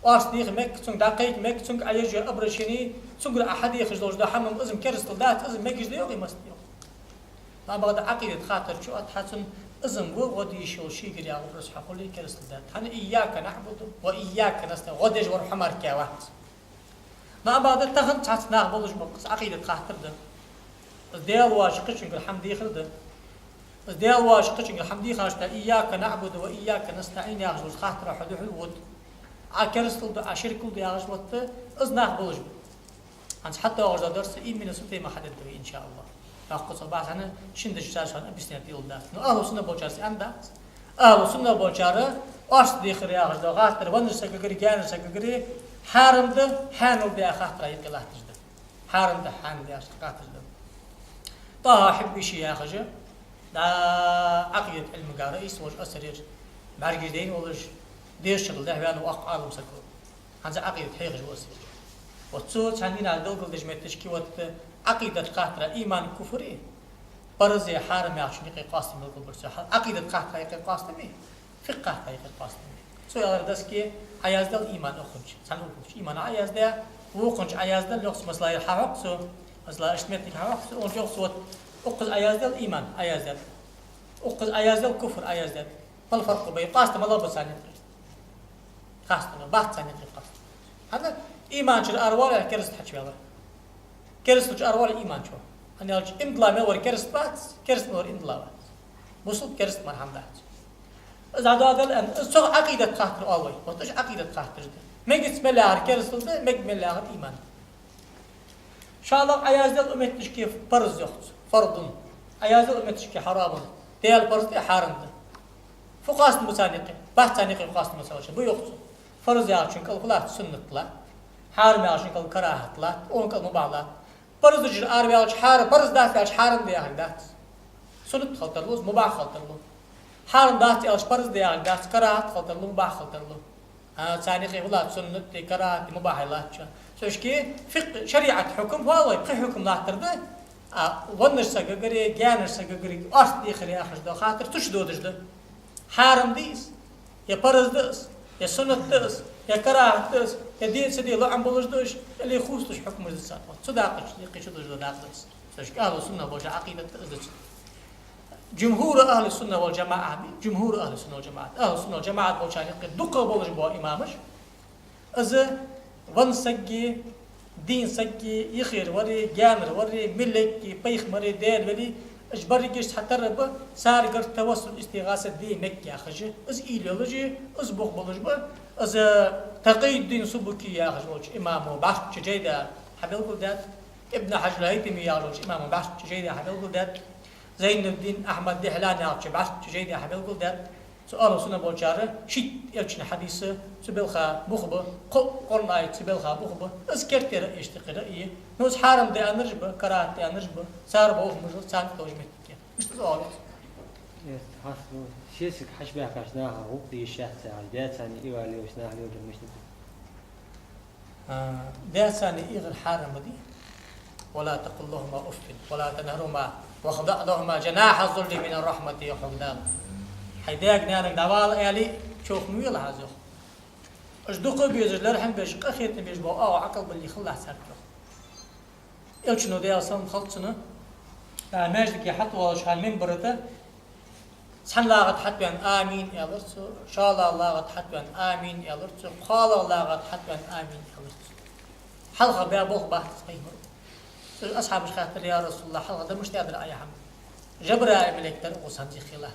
واس ديخ مك سون دقيق مك سون أيج أبرشيني سون أحد يخرج دوز ده حمم إزم كرستل دات إزم مكيش ديوغي مستيو ما بعد عقيدة خاطر شو أتحسن إزم وغدي شو شيء قريا وبرس حقولي كرستل دات هن إياك نعبد وإياك نستعين غديش ور حمر كواحد ما بعد تهن تحسنا بلش بقص عقيدة خاطر ده الديال واش قشنق الحمد يخرده الديال واش قشنق الحمد يخاشتا إياك نعبد وإياك نستعين يا غزوز خاطر حدو حلوت عكرستل ده عشركل ده يا غزوت إزناخ بلش هنس حتى أغزا درس من سوتي ما حدد دوي إن شاء الله أخذ صباح أنا شندش شاشان أبيستنا تيول دات أهل السنة بوشارس أندات أهل السنة بوشارة أشت ديخر يا غزوز خاطر ونرسك جري جانرسك جري حارم ده حانل ده خاطر يقلا تجد حارم ده حانل ده خاطر ده طه حبي شيء يا خجة دا عقيدة علم قارئيس وش أسرير معرجدين وش دير شغل ده بيانو أقعال مسكو هذا عقيدة حيخ جو أسرير وتصور عندنا على دولة دجمة تشكي عقيدة قاطرة إيمان كفري برزي حارم يعشني قاسم القبر سحر عقيدة قاطرة يقي قاسمي فقه قاطرة يقي قاسمي سو يا دسكي عياز ده الإيمان أخرج سنقول إيمان عياز ده وقنج عياز ده لوكس مسلا يحرق سو مسلا اشتمتك حرق سو ونجوك صوت أقص عياز ده الإيمان عياز ده أقص عياز ده الكفر عياز ده ما الفرق بين قاسم الله بس عني قاسم بحث عني قاسم هذا إيمان شر أروال كرست حكي هذا كرست أروال إيمان شو أنا أقول إمضلا مور كرست بات كرست مور إمضلا بات وصل كرست مرحم بات إذا هذا الآن سو عقيدة خاطر الله وتش عقيدة خاطر ده ما جت ملاهر كرست ده ما جت ملاهر إيمان شاء الله عياز ده الأمة تشكي فرض يخص فرض عياز الأمة تشكي حرام تيال فرض حرام ده فقاس المسانقة بحث سانقة فقاس المسانقة بيخص فرض يعشون كل خلاص سنة طلع حرام يعشون كل كراهة طلع أون كل مبالغة فرض الجر عربي يعش حرام فرض دات يعش حرام ده يعني دات سنة خلطر له مباح خلطر له حرام دات يعش فرض ده يعني دات كراهة خلطر له مباح خلطر له سانقة خلاص سنة كراهة مباح لا سوشكي فقه شريعة حكم هو يبقى حكم لا ترده ونرسا جري جانرسا جري أصل يخلي آخر ده خاطر تشدودش ده حرام ديس يا فرض ديس يا سنة ديس يا كراهة ديس يا دين سدي الله عم بلش دوش اللي يخوصش حكم الزسات صداقش يقيش دوش ده داخلس سوشكي أهل السنة وجه عقيدة ديس جمهور أهل السنة والجماعة جمهور أهل السنة والجماعة أهل السنة والجماعة بوشان يقيد دقة بلش بوا إمامش إذا ون سجي دين سجي يخير وري جامر وري ملك بيخ مري دير ولي اجبري جيش حتى رب صار قر توسل استغاثة دي مكة يا خجي از إيلولوجي از بوخ بلجبه از تقي الدين سبكي يا خجوج إمامه بعش جيدا حبيل قلدات ابن حجر الهيثمي يا خجوج إمامه بعش جيدا حبيل قلدات زين الدين أحمد دهلان يا خجوج بعش جيدا حبيل قلدات سؤال سنة بوجارة شيء يلشنا حديثة سبلخا بخبة قرناي سبلخا بخبة أذكرت رأيش تقرأيه نوز حرام ده أنرجبه كرات ده أنرجبه صار بوخ مجرد سان توجمت مش تسأل حاسب شيء حشبه كاشناها وقتي الشهر ساعة ثاني إيوالي وشناها اليوم مش ده ثاني إيغ الحرام دي ولا تقل لهما أف ولا تنهرهما وخضع لهما جناح الظل من الرحمة يحمدان حيداك نانك دوال آلي شوف ميل هذا أجدق بيزج لرحم بيش قخيت بيش بو عقل باللي خلاه سركو إلشنو ديال سن خلصنا ماجدك يحط واش هالمنبرته سحن لاغت حتى آمين يا لرسو شاء الله لاغت حتى آمين يا لرسو قال الله لاغت حتى آمين يا لرسو حلقة بيا بوخ بحث صحيح أصحاب الخاطر يا رسول الله حلقة ده مش تقدر أي حمد جبرائيل ملك ترقو سنتي خلاه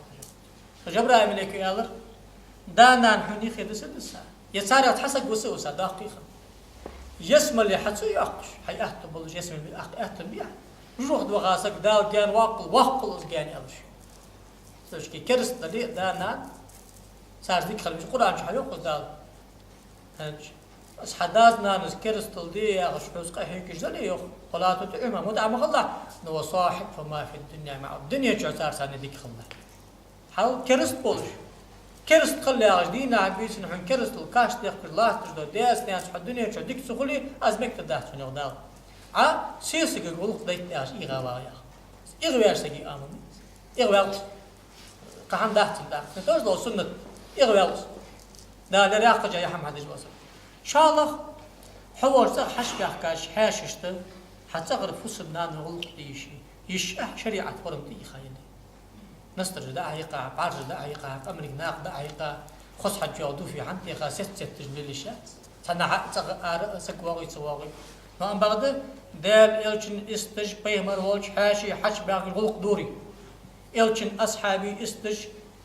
جبرائيل ملك يالر دانا نحني خدس الساعة يسارع تحسق وسوسة دقيقة يسمى اللي حتسو يأخش حي أهتم بلش يسمى اللي أهتم بيها روح دوغاسك دال جان واقل جان يالش سوشكي كرس دلي دانا سار ذيك خلي القرآن شو حيوق دال بس حداثنا نذكرس تلدي يا غشوس قهيك جدلي يخ ولا تطعمه مدعم الله نو صاحب فما في الدنيا مع الدنيا شو صار سنة ذيك خلنا حال كرست بولش كرست خلي عجدين عبيس نحن كرست الكاش ديخ الله تجدو دياس ناس الدنيا شو ديك سخلي أزمك تدات شنو دال سيسك يقول قضيت ناس إيغا وايا إيغا سجي آمن إغوالس قهان داحتن دا نتوز لو سنة إغوالس دا لرياق جاي حمد جواسا إن شاء الله حوار حشبي أحكاش حاششت حتى غرب فسدنا نغلق ديشي يشأح شريعة ورم دي خاينة نستر دا عيقا بعرج دا عيقا أمريك ناق دا عيقا خص حد جودو في حنتي خا ست تجميل الشات تنا سكواغي سواغي ما أم بعد دال إلشن استج بيمر والش حاشي حش باقي غلق دوري إلشن أصحابي استج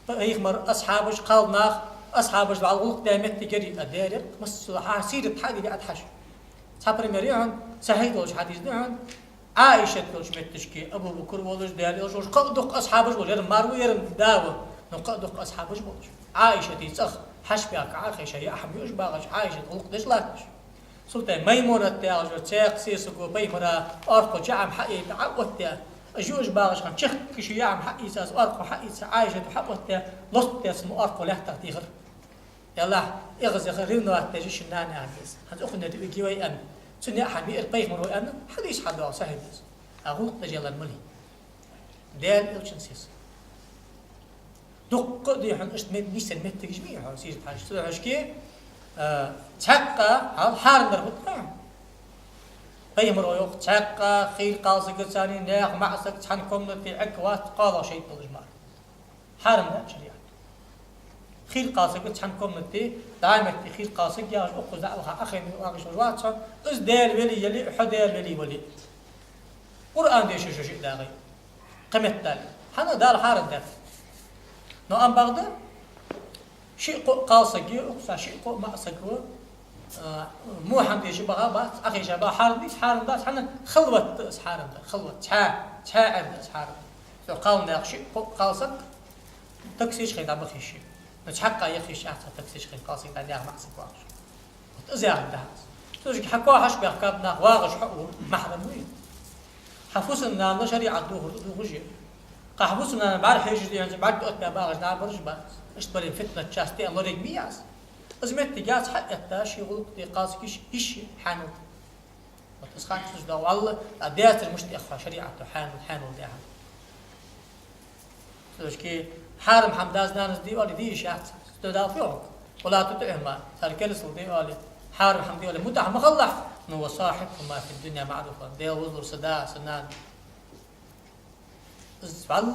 بيمر أصحابش قال ناخ أصحابش على غلق دامت تجري أدارك مس حاسير تحدي لي أتحش صبر مريعن سهيد والش حديث دهن عائشة والش متشكي أبو بكر والش دال والش قدق أصحابش والش مارو يرم داوة نقدق أصحابش والش عائشة تيسخ حش بياك عاخي شيء أحب يوش باغش عائشة غلق دش لاتش سلطان ميمونة تاعجر تاق سيسكو بيمرا أرقو جعم حقي تعوت أجوج باغش خان شخ كشي يعم حقي ساس أرقو حقي عائشة حقوت لصت اسمه أرقو له تغتيغر يلا إغز يخرينو أتجيش الناني عزيز هاد أخونا تبقيوي أن سنة أحد بيئر بيمرو أن حديث حدا سهل أغلق تجيلا الملي دال إلشن سيس دق دي حن اشت نيسن مت جميع سيس حاج تروح كي تحقق على حار دربط بيمرو يوق تحقق خير قاصق ثاني ناخ معسك تحنكم في عكوات قال شيء بالجمال حارم لا شريعه خير قاصق تحنكم في دائما خير قاصق يا اخو دعوها اخي واقش واتش از دال ولي يلي حدال ولي قران دي شو داغي قمت دال حنا دار حارم دال نو أم بغدا شيء قاصقي أقصى شيء مأسقه مو حمدي شبه بات أخي شبه حارم بات حنا خلوة حارم خلوة تها عند حارم لو قالنا شيء قاصق تكسيش خير دابا خيشي نتحقق يا خيش أحسن تكسيش خير قاصق بعد يا مأسق واقش تزيح ده توجي حكوا حش بحكابنا واقش حقه محرم وين حفوسنا نشريعة دوغجي قحبوسنا بعد حيجي يعني بعد أتنا باغش نعبرش بس اشتبلي فتنة شاستي الله ريك مياس أزمت تجاز حق التاشي يقول دي قاسكيش إيش حانو وتسخان تسجد والله أديات المشتي أخوة شريعة حانو ديها سوش كي حارم حمداز نانس دي والي دي شاعت تدافعك ولا تطعما صار كلسل دي والي حارم حمدي والي متع مخلح نو صاحبكما في الدنيا معروفة دي وزر صدا سنان فعل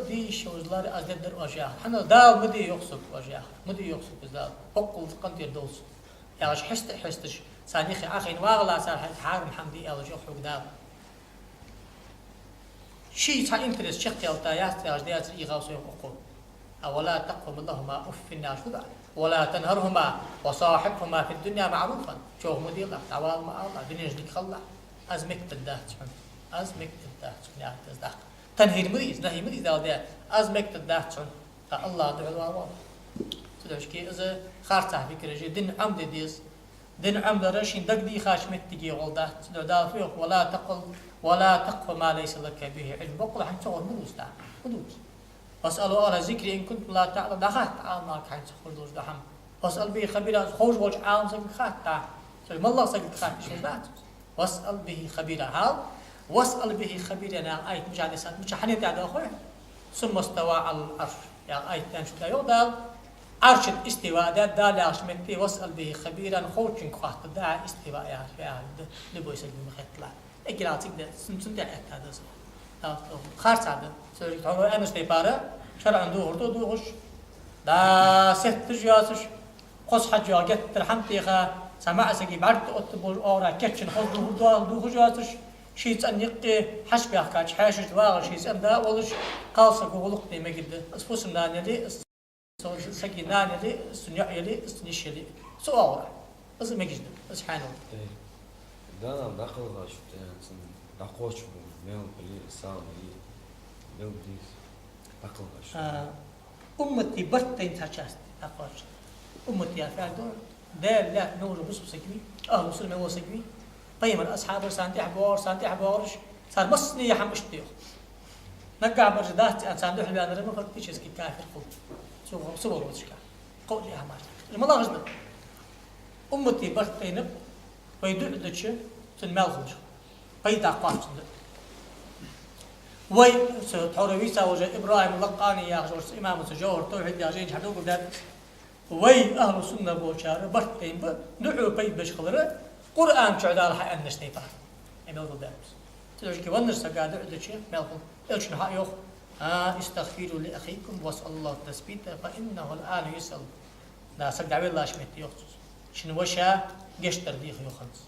ديش وزلار أزدر وجاه حنا داو مدي يقصد وجاه مدي يقصد بزاف بقول قنتي الدوس يا اش حستش صديقي اخي واغلا صار حارم حمدي او جو حق داو شيء تا انترست شقي او تايات يا جديات يغاوس يقول اولا تقم اللهم اف الناس ولا تنهرهما وصاحبهما في الدنيا معروفا شو مدي الله تعالى ما الله دنيا جديك خلا ازمك تدات ازمك تدات يا تزدق تنهي مريض نهي مريض هذا أزمك تدعتون الله دعوا الله تدعوش كي إذا خارطة فكرة جي دين عمد ديس دين عمد رشين دقدي خاشمت تجي غلطة تدعو فيك ولا تقف ما ليس لك به علم بقول حين تقول مدوس واسألوا الله ذكري إن كنتم لا تعلم دخلت تعال معك حين تقول دوش دحم واسأل به خبيرا خوش وجه عالم سيك خات ما الله سيك خات شو ذات واسأل به خبيرا حال واسأل به خبيرا أنا آية مجالسات مش حنيت على أخوه ثم استوى على العرش يعني آية تانش لا يقدر عرش الاستواء ده دال عشمتي واسأل به خبيرا خوشين خاط ده استواء يا نبوي سلم مختلا إجراتك ده سمسم ده هذا سو خارج هذا سوري هو أنا استيبارة شرع عنده هردو دوغش ده ست جياسش قص حجوا جت الحمتي خا سمع سكي بعد أتبول أورا كتشن خذ دوغ جياسش شيء أنيق حسب أحكاش حاشة واغش شيء أندا ولش قاصق وغلق دي مجد أسفوس ناني لي سكي ناني لي سنيع لي سنيش لي سؤال بس مجد بس حانو ده أنا داخل غاش يعني داقوش ميل بلي سام لي ميل ديس داخل غاش أمتي برتين تشاست داقوش أمتي أفعل دور ده لا نور بس سكوي مسلم هو سكوي طيب الأصحاب سانتي حبورش صار مصني يا حمش تيو نقع برجدات أن ساندوح اللي أنا رمى فرقتش إسكي كافر قول سوبر وتشكا قول يا حمار الملا غزنا أمتي برتين ويدعو دتش تنملغوش بيدا قاف وي تحرويسا وجه إبراهيم اللقاني يا أخي ورس إمام سجور توحيد يا جين حدوق ذات وي أهل السنة بوشار برتين دعوا بيت بشخلرة قرآن شعدال حي أن نشتيبه إمام ذات تلوش كي ونرسا قاعد عدد شيء مالكم إلش نها يوخ استغفروا لأخيكم واسأل الله تثبيته فإنه الآن يسأل لا سجد عبد الله شميت يخصص شنو وشا قشتر ديخ يخلص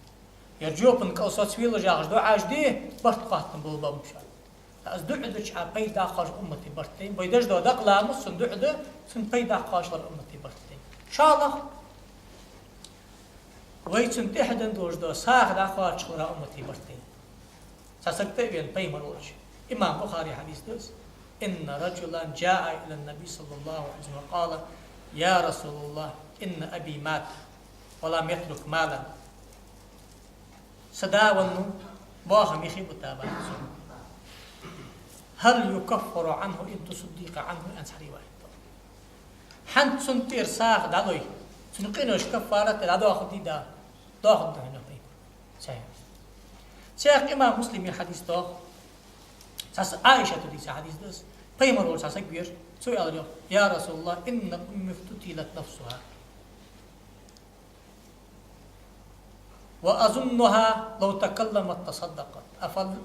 يرجوكم كأوصات سويل جاغش دو عاش دي برت قاتم بالباب مشان از دعدش ع بيدا قاش أمتي برتين بيدش دو دقلا مصن دعده سن بيدا قاش أمتي برتين شاء ويتن تحدن دوش دو ساخ دا قاش أمتي برتين ساسكت بين بيمر وش إمام بخاري حديث دوس إن رجلا جاء إلى النبي صلى الله عليه وسلم وقال يا رسول الله إن أبي مات ولم يترك مالا سدا ونو باهم يخيب التابع هل يكفر عنه إن تصديق عنه أنسحري واحد حنت سنتير ساخ دادوي سنقينوش كفارة دادو أخذ دي دا أخذ ده هنا بيب سيح سيح إمام مسلم الحديث ده ساس عائشة تدي حديث ده بيمر ول ساس كبير سؤال اليوم يا رسول الله إن أمي افتتلت نفسها وأظنها لو تكلمت تصدقت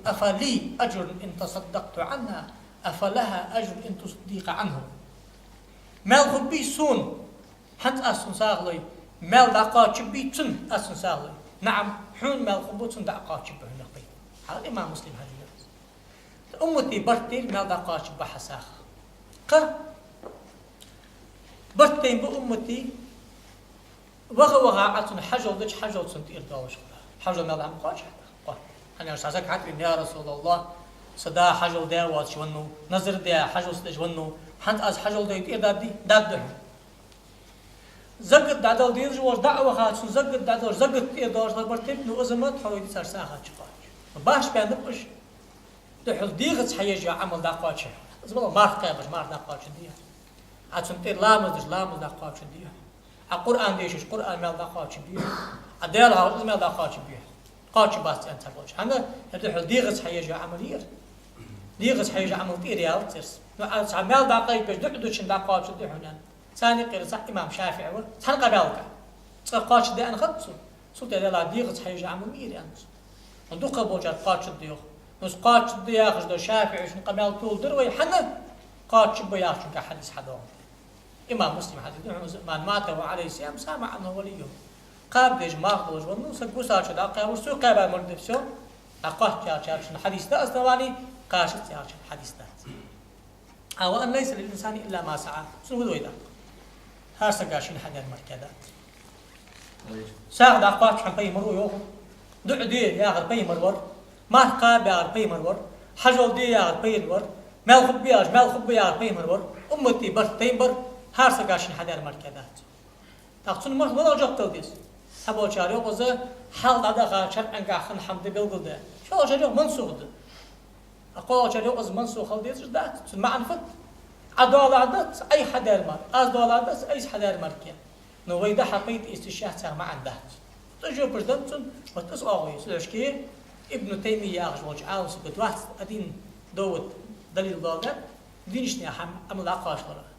أفلي أجر إن تصدقت عنها أفلها أجر إن تصدق عنه مال خبي سون حنت أسن ساغلي مال دقات بي تن أسن ساغلي نعم حون مال خبوت تن دقات به نقبي هذا إمام مسلم هذه أمتي برتين مال دقات بحساخ برتين بأمتي وغا عطن حجر دج حجر سنتير داوش حجر مال عم قاش أنا أشعرك حتى يا رسول الله صدا حجر دا واتش ونو نظر دا حجر سدج ونو حنت أز حجر دا يتقدر دي داد زقت دادال دير جواز دعوة خاتش زقت دادال زقت إدارش برتين نو أزمت حوالي صار ساعة شقاش باش بينبش تحل ديغت حيجي عمل دقاتش زمان ما فكرش ما دقاتش دي عشان لامز دقاتش دي القرآن ديش القرآن مال دقاتش دي أديال هذا مال دقاتش دي قاتش باس أنت بوش هنا يدحل ديغت حيجي عملير ديغت حيجي عمل تيريال ترس مال دقايق بس دحدوش دقاتش دي هنا ثاني قيل صح إمام شافعي و ثان قبلك قاتش دي أنا خدته صوت يلا ديغت حيجي عمل مير يعني ندق بوجات قاتش ديوخ نس قاتش دياخش دو شافعي وش قبل طول دروي حنا قاتش بياخش كحديث حدوم إمام مسلم حديث من مات وعليه السلام سامع عنه وليه قاب ديج ماخذوج ونو سقوسا شدا قاور سو قابل مردفسو أقاه جاش حديث ده أصلا قاشت جاش حديث ده أو أن ليس للإنسان إلا ما سعى شنو هو ده هارس قاشين حدا المركزات ساعد أقاه عن بي مرو يوه دع دي يا غير بي مرور ما قاب يا غير بي مرور حجل دي يا غير بي مرور مال خب يا غير بي مرور أمتي بر تيمبر هارس قاشين حدا المركزات تقصون مرة ولا جبت وديس حبوا شاري وقزة حال هذا غاشر أنك أخن حمد بالقدة شو شاري منسوخ ده أقول شاري وقز منسوخ هل ديس ده معرفة عدالة عدت أي حدا المر عدالة عدت أي حدا المركيا نوعي ده حقيقة استشهاد سام مع ده تجوا بردمتون وتسألوا سلشكي ابن تيمية أخش وجه عاوز بتوحد أدين دوت دليل ضاغط دينش نحم أمل عقاش ورا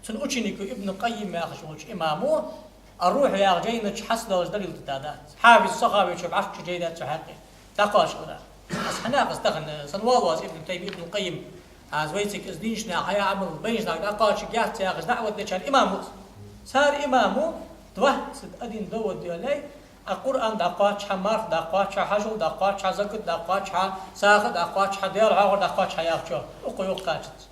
سن أشينيكو ابن قيم يا أخش وجه إمامه الروح يا جينك حسد وجه دليل تتعداد حافظ الصحابي شوف عشق جيدات شحقي تقاش ورا بس هنا استغنى سنوالواز ابن تيمية ابن قيم عزويتك إزدينشنا هيا عمل بينشنا تقاش جات يا أخش دعوة دشان إمامه صار إمامه توحد أدين دوت ديالي القرآن دقاتش حمار دقاتش حجل دقاتش زكت دقاتش ساخت دقاتش ديال عور دقاتش ياخشوا أقول قاتت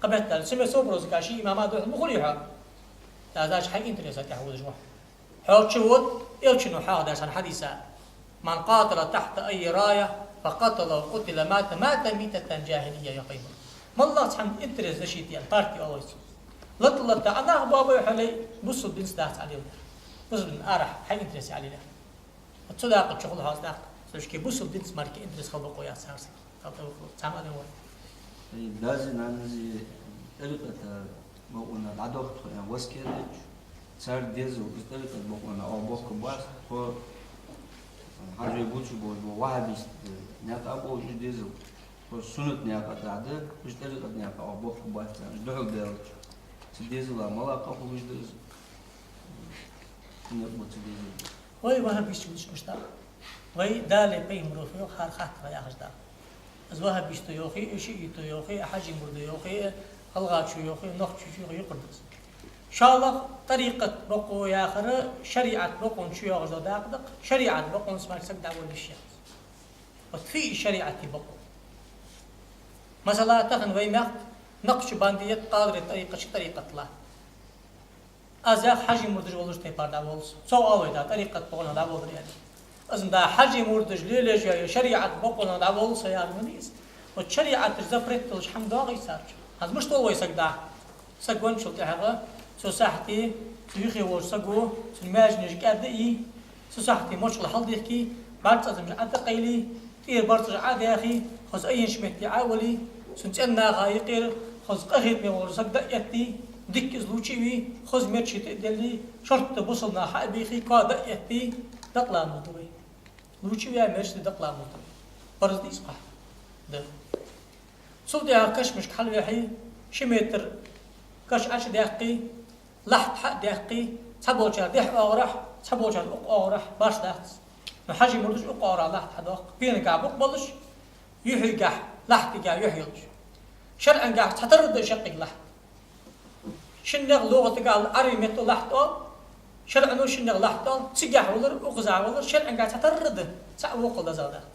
قبلت سمع صبرز كاشي إمام هذا مخليها هذاش حي إنتريسات يحوز جوا حول شهود يلشنو حاضر عشان حديثا من قاتل تحت أي راية فقتل وقتل مات ميتة جاهلية يا قيمة ما الله سبحانه إنتريس لشيء بارتي أويس لطلت أنا بابا حلي بصل بنس دات عليه بصل بن أرح حي إنتريس عليه له الصداقة شغل هذا داق سوش كي بصل بنس مارك إنتريس خلق ويا سارس خلق سامع له لازم ننزل إلقة موقنا العدوق يعني وسكيرج صار ديزو بستلقة موقنا أو بوك باس هو حاجة يبوش بو واحد نات أبو ديزو سنة نياقة تعدى مش طريقة نياقة أو بوك بايت مش دحول ديالك تديز ولا ملاقة ومش ديز نقبل تديز وي وهب يشتوش مشتاق وي دالي بين مروفيو خار خاطر يا خجدا از وهب يشتو يوخي اشي يتو يوخي حاجي مرد يوخي الغات شو يوخي نخ شو يوخي يقردس ان شاء الله طريقة بقو يا اخر شريعة بقو شو يغزو داقدق شريعة بقو نسمع سقد اول بالشيء وتفي شريعة بقو مثلا تخن ويمخت نقش باندية قادر طريقة شو طريقة لا أزاق حاجي مردج ولوش تيبار داولس سو أوي دا طريقة بقولنا داول يعني أزن دا حاجي مردج ليلة جاي شريعة بقولنا داولس يا منيس وشريعة تزفرت تلش حمد واقي سارج هذا مش طول ويسق دا سقون شو تحقق سو ساحتي سيخي وش سقو سنماجنج كادئي سو ساحتي مش لحظ يحكي بعد تزمج عاد قيلي تير برتج عاد يا أخي خذ أي شمت عاولي سنتنا غايقير خذ قهير من ورسق دقيتي ديك زلوشيوي خذ مرشي تقدلي شرط بوصلنا حقبيخي كا دقيتي دقلا مدوي زلوشيوي مرشي دقلا مدوي برز دي صح ده صوتي كش مش حل وحي شمتر كش 10 دقيقة لحت حق دقيقة تبوجها دح أورح تبوجها أورح باش دحت محاجي مردش أقارع لحت حداق بين قاع بقبلش يحيي قاع لحت قاع يحيلش شرعا قاع تترد شقق لحت شنغ لغة قاع العربي متو لحت شرعا نو شنغ لحت تسقح ولر أغزع ولر شرعا قاع تترد تعوق لزادات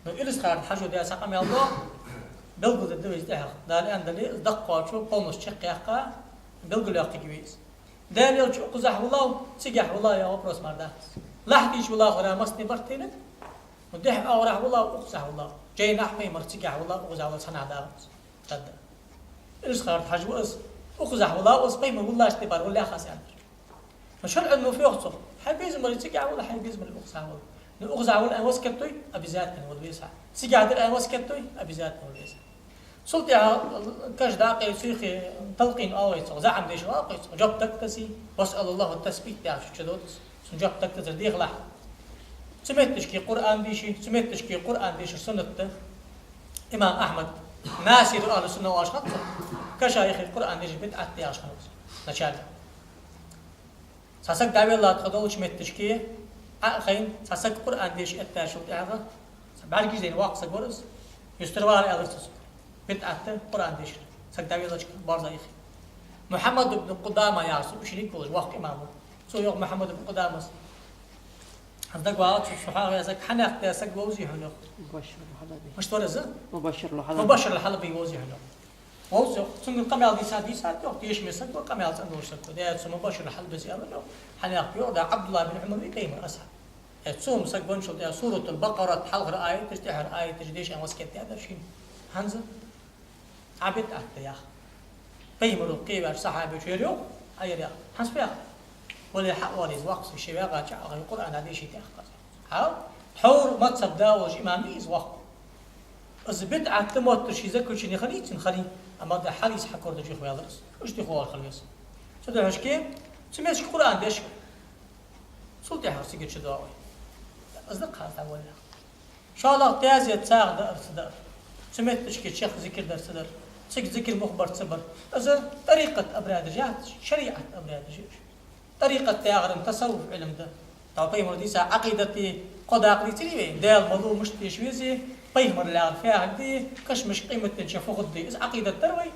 نو إلس خارج حاجو ديا ساقم يالله بلغو الدويز دهق دال أندلي دقوا شو قومش شق يقع بلغو لقي جويز دال يلش أغزع والله تسقح والله يا أبرس مردات لحديش والله غير مصني برتينك ودح أورح والله أغزع والله جاي نحمي مرتقع والله أغزع والله صنع داوت تد إيش خارج حاجة وإس أغزع والله وإسقيم والله اشتبار ولا خاص يعني فشرع إنه في أخطر حبيز مرتقع ولا حبيز من الأغزع والله الأغزع والله وسكتوي أبي ذاتنا والويسع سجع الآن وسكتوي أبي ذاتنا والويسع سلطة كاش داقي سيخي تلقين أويس زعم ديش واقيس جاب تكتسي واسأل الله التثبيت تعرف شو كدوتس سنجاب تكتسر ديخ لح سمعتش كي قرآن ديشي سمعتش كي قرآن ديشي سنة إمام أحمد ناسير أهل السنة وأشخاص كشايخ القرآن ديشي بدعة دي أشخاص نشال ساسك دعوي الله تخدول سمعتش كي خين ساسك قرآن ديشي أتاشو تعرف بعد كي زين واقص جورس يستروال أغسطس بدعة قرآن ديشي سك دعوي الله بارزا يخي محمد بن قدامة يعصب شريك وش واقع إمامه سو يوم محمد بن قدامة هذاك وعاد شو حاجة يسك حناق يسك ووزي حلو مبشر الحلبي مش تورزه مبشر الحلبي مبشر الحلبي ووزي حلو ووزي سنقول قميال دي ساعات يوم تيش مسك وقميال تنور سك ده اسمه مبشر الحلبي زيادة لو حناق يوم ده عبد الله بن عمر يقيم أسحب تصوم سك بنشل ده سورة البقرة حلقة آية تجتهر آية تجديش أن وسكت هذا شيء هنزل عبد أحد قيم القيم صحابي شيريو أيريا حسب يا ولا حق ولا وقت الشيء قاعد على القرآن هذا شيء تأخذ ها حور ما تصدق وش إمامي وقت إذا بدعة تموت شيء ذكر شيء خلي أما ده حديث حكور ده شيء خويا درس وش تخوال خليص شده هش كيم سمعش القرآن دش صوتي حاسيك شده أصدق هذا ولا إن شاء الله تازي تساعد درس در سمعت تشكي شيخ ذكر درس در شيخ ذكر مخبر صبر إذا طريقة أبراد جات شريعة أبراد جات طريقة تياغر تصوف علم ده طبعا مرديسة عقيدتي قد عقيدتي لي دال موضوع مش تشويزي بيمر لا فيها دي كش مش قيمة تنشفوخ دي إذا عقيدة تروي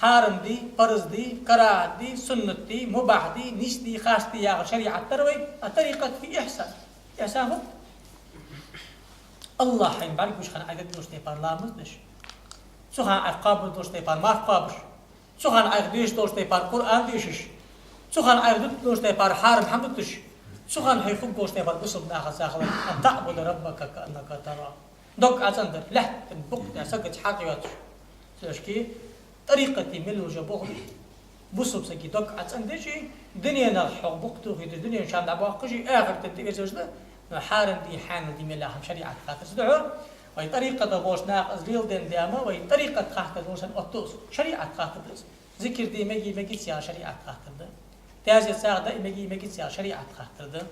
حارم دي فرض دي كراهة دي سنة دي مباح دي نيش دي خاص دي ياغر شريعة تروي الطريقة في إحسان الله حين بعرف مش خان عقد دوش تيبار لا مزدش سو خان عقاب دوش تيبار ما عقابش سو خان عقديش دوش تيبار قرآن ديشش سو خان عقد دوش تيبار حارم حمدتش سو خان حيخوك دوش تيبار بصب ناخذ ساخذ أن تعبد ربك كأنك تراه دوك عزندر لحت بقت سكت حقيقتش ساشكي طريقتي ملو جبوغلي بصب سكي دوك عزندشي دنيا نرحق بقتو في الدنيا شان دعواقشي آخر تدقيش ده حارم دي حان دي ملاهم شريعة خاطر سدعو وهي طريقة بوش ناقص ريل دين دياما وهي طريقة خاطر دوشن أطوس شريعة خاطر بس ذكر دي مجي سيا شريعة خاطر ده تازي ساق ده مجي سيا شريعة خاطر ده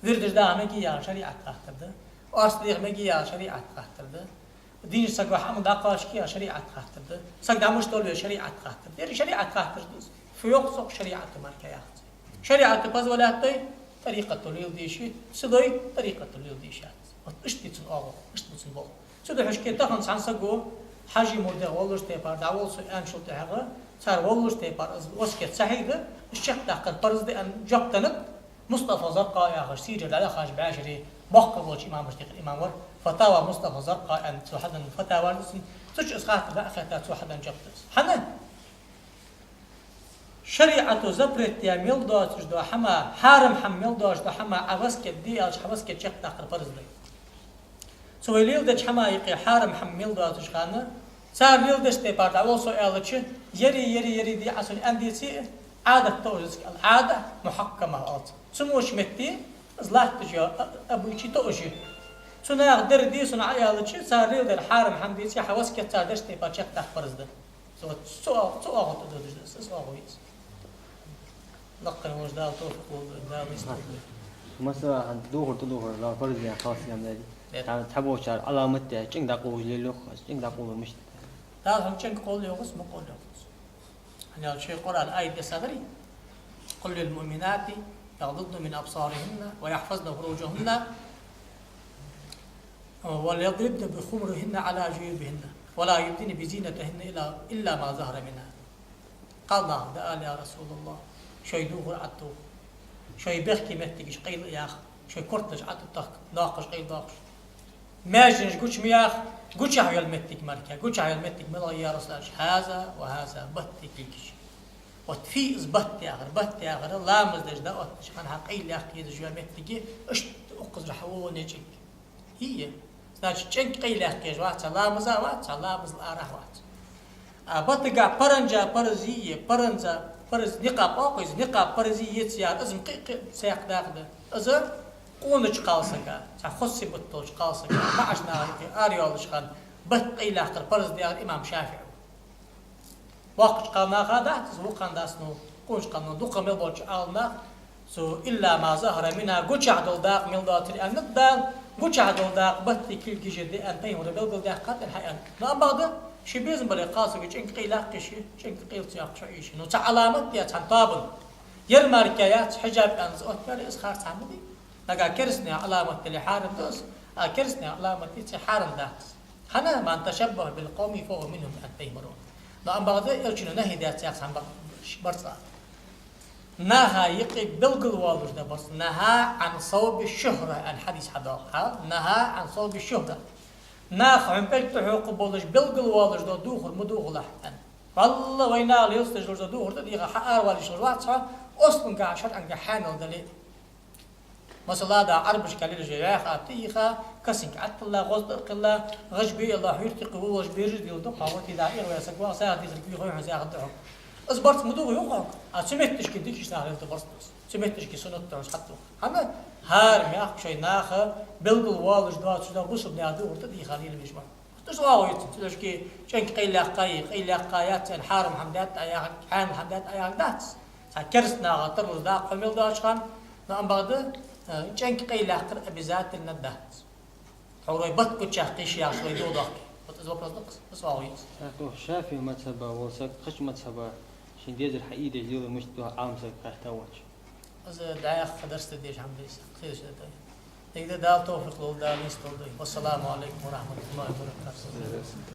وردش ده مجي يا شريعة خاطر ده أصدق مجي يا شريعة خاطر ده دين سجوا حمد عقاش كيا شريعة خاطر ده سجدا مش تقول شريعة خاطر ده شريعة خاطر في يقصق شريعة مالك يا أخي شريعة بس ولا تي طريقة توليل ديشي سدوي طريقة توليل ديشات إيش بيتصل أغو إيش بيتصل بول سدوي حشكي تخن سان سجوا حاجي مرده والله تبار دعوة سؤال شو تهجر صار والله تبار وسكت صحيح الشيخ تحقق برز ده أن جبتنك مصطفى زرقاء يا أخي سير لا خارج بعشرة بقى وجه إمام مشتق إمام ور فتاوى مصطفى زرقاء أن سوحدا فتاوى اسم تج إسقاط لا أخذت سوحدا جبتس حنا شريعة زبرت يا ميلدوش دو حما حارم حم ميلدوش دو حما عوسك دي أش عوسك شق تأخر برز ده سوي ليلدش حما يقي حارم حم ميلدوش خانة صار ليلدش تبارد أول سؤال شيء يري دي عشان أندي سي عادة توجس العادة محكمة أصلا سموش متي زلات تجا أبو شيء توجي سنا قدر دي سنا عيال شيء صار ليلدش حارم حم دي سي عوسك صار دش تبارد شق تأخر برز ده سؤال تدرس سؤال كويس لقن وجدال توفيق وجدال يستوفي مثلا عند دوغر لا فرض يعني خاص يعني ده تحبوا شار علامة ده جن دقوق للوخ جن دقوق مش ده هم جن قول يوغس ما قول يوغس يعني شيء قرآن آية صغري قل للمؤمنات يغضضن من أبصارهن ويحفظن فروجهن وليضربن بخمرهن على جيوبهن ولا يبدين بزينتهن إلا ما ظهر منها قال الله قال يا رسول الله شوي دوغر عطوه شوي بيحكي متك قيل يا أخ شوي كرتج عطو ناقش قيل ناقش ماجنش قوش مياخ قوش عيال متك مركا قوش عيال متك ملا يا رسول الله هذا وهذا بتك الكش وتفيز بت يا غير لا مزدج ده أتش أنا قيل يا أخي إذا جوا متك إيش أقص رحوه نجيك هي ناش جنك قيل يا أخي جوات لا مزا وات لا مز الأرح وات بتقع برنجا برزية برنزا برز نقاب أوقيز نقاب برزية سيار أزم قيق سياق داخل أزر قونج قالسكا خصي بتوش قالسكا ما عشنا آريول شخان بت قيل آخر برز ديار إمام شافعي وقت قالنا غادات زوقان داسنو قونج قالنا دوقا ملبوش آلنا سو إلا ما ظهر منها قوش عدل داق ملداتري أن ندال قوش عدل داق بت كل جدي أن تيمور بلدل داق قاتل الحيان نعم بعد شي بيزن بلي قاسك جنك قيل آخشي جنك قيل سياق شعيشي نو تعلامات يا تنطابن يرماركيات حجاب أنز أتبالي إسخار تعمدي لقى كرسني علامة اللي حارم دوس كرسني علامة اللي حارم داس حنا ما تشبه بالقوم فهو منهم أن تيمرون نعم بعد يلشنو نهي دات سياق عن برصا نها يقي بلغ الوالوش ده بس نها عن صوب الشهرة الحديث حداق نها عن صوب الشهرة ناخ عم بلتحو قبولش بلغ الوالوش ده دوخر مدوغ لحن والله وينا اللي يستجلوش ده دوخر ده ديغا حقار والي شروات صح أصلا قاع شرط عن حامل دليل مثلا دا عربش كاليل جياخ عطيخا كسنك عط الله غزدق الله غجبي الله يرتقي هو جبير دي ودق عوتي دائر ويسقوا ساعة دي يخوي زي غدعه أصبرت مدوغ يوقع سمعتش كديك اشتغل تبرص سمعتش كي سنة تعوز حتى أنا هارم يا أخي شيء ناخه بلغ الوالج دوات شو ده غصب نادو ورتدي خليل بيجمع تسواوي تلوش كي شنك قيل قايات الحارم حمدات أيا حام حمدات أيا دات كرسنا غطر ذاق حمل داشخان نعم بعد شنك قيل قر بذات الندات حوري بط كتشا قيش يا شوي دو ضاق بتزوق رزق تسواوي شافي مذهبه وسك خش مذهبه شين ديز الحقيقة اللي مش تو عامسك كحتوج إذا دعاء درست ديش عم بيس خير شيء ده. إذا دال توفيق لول دال يستول والسلام عليكم ورحمة الله وبركاته.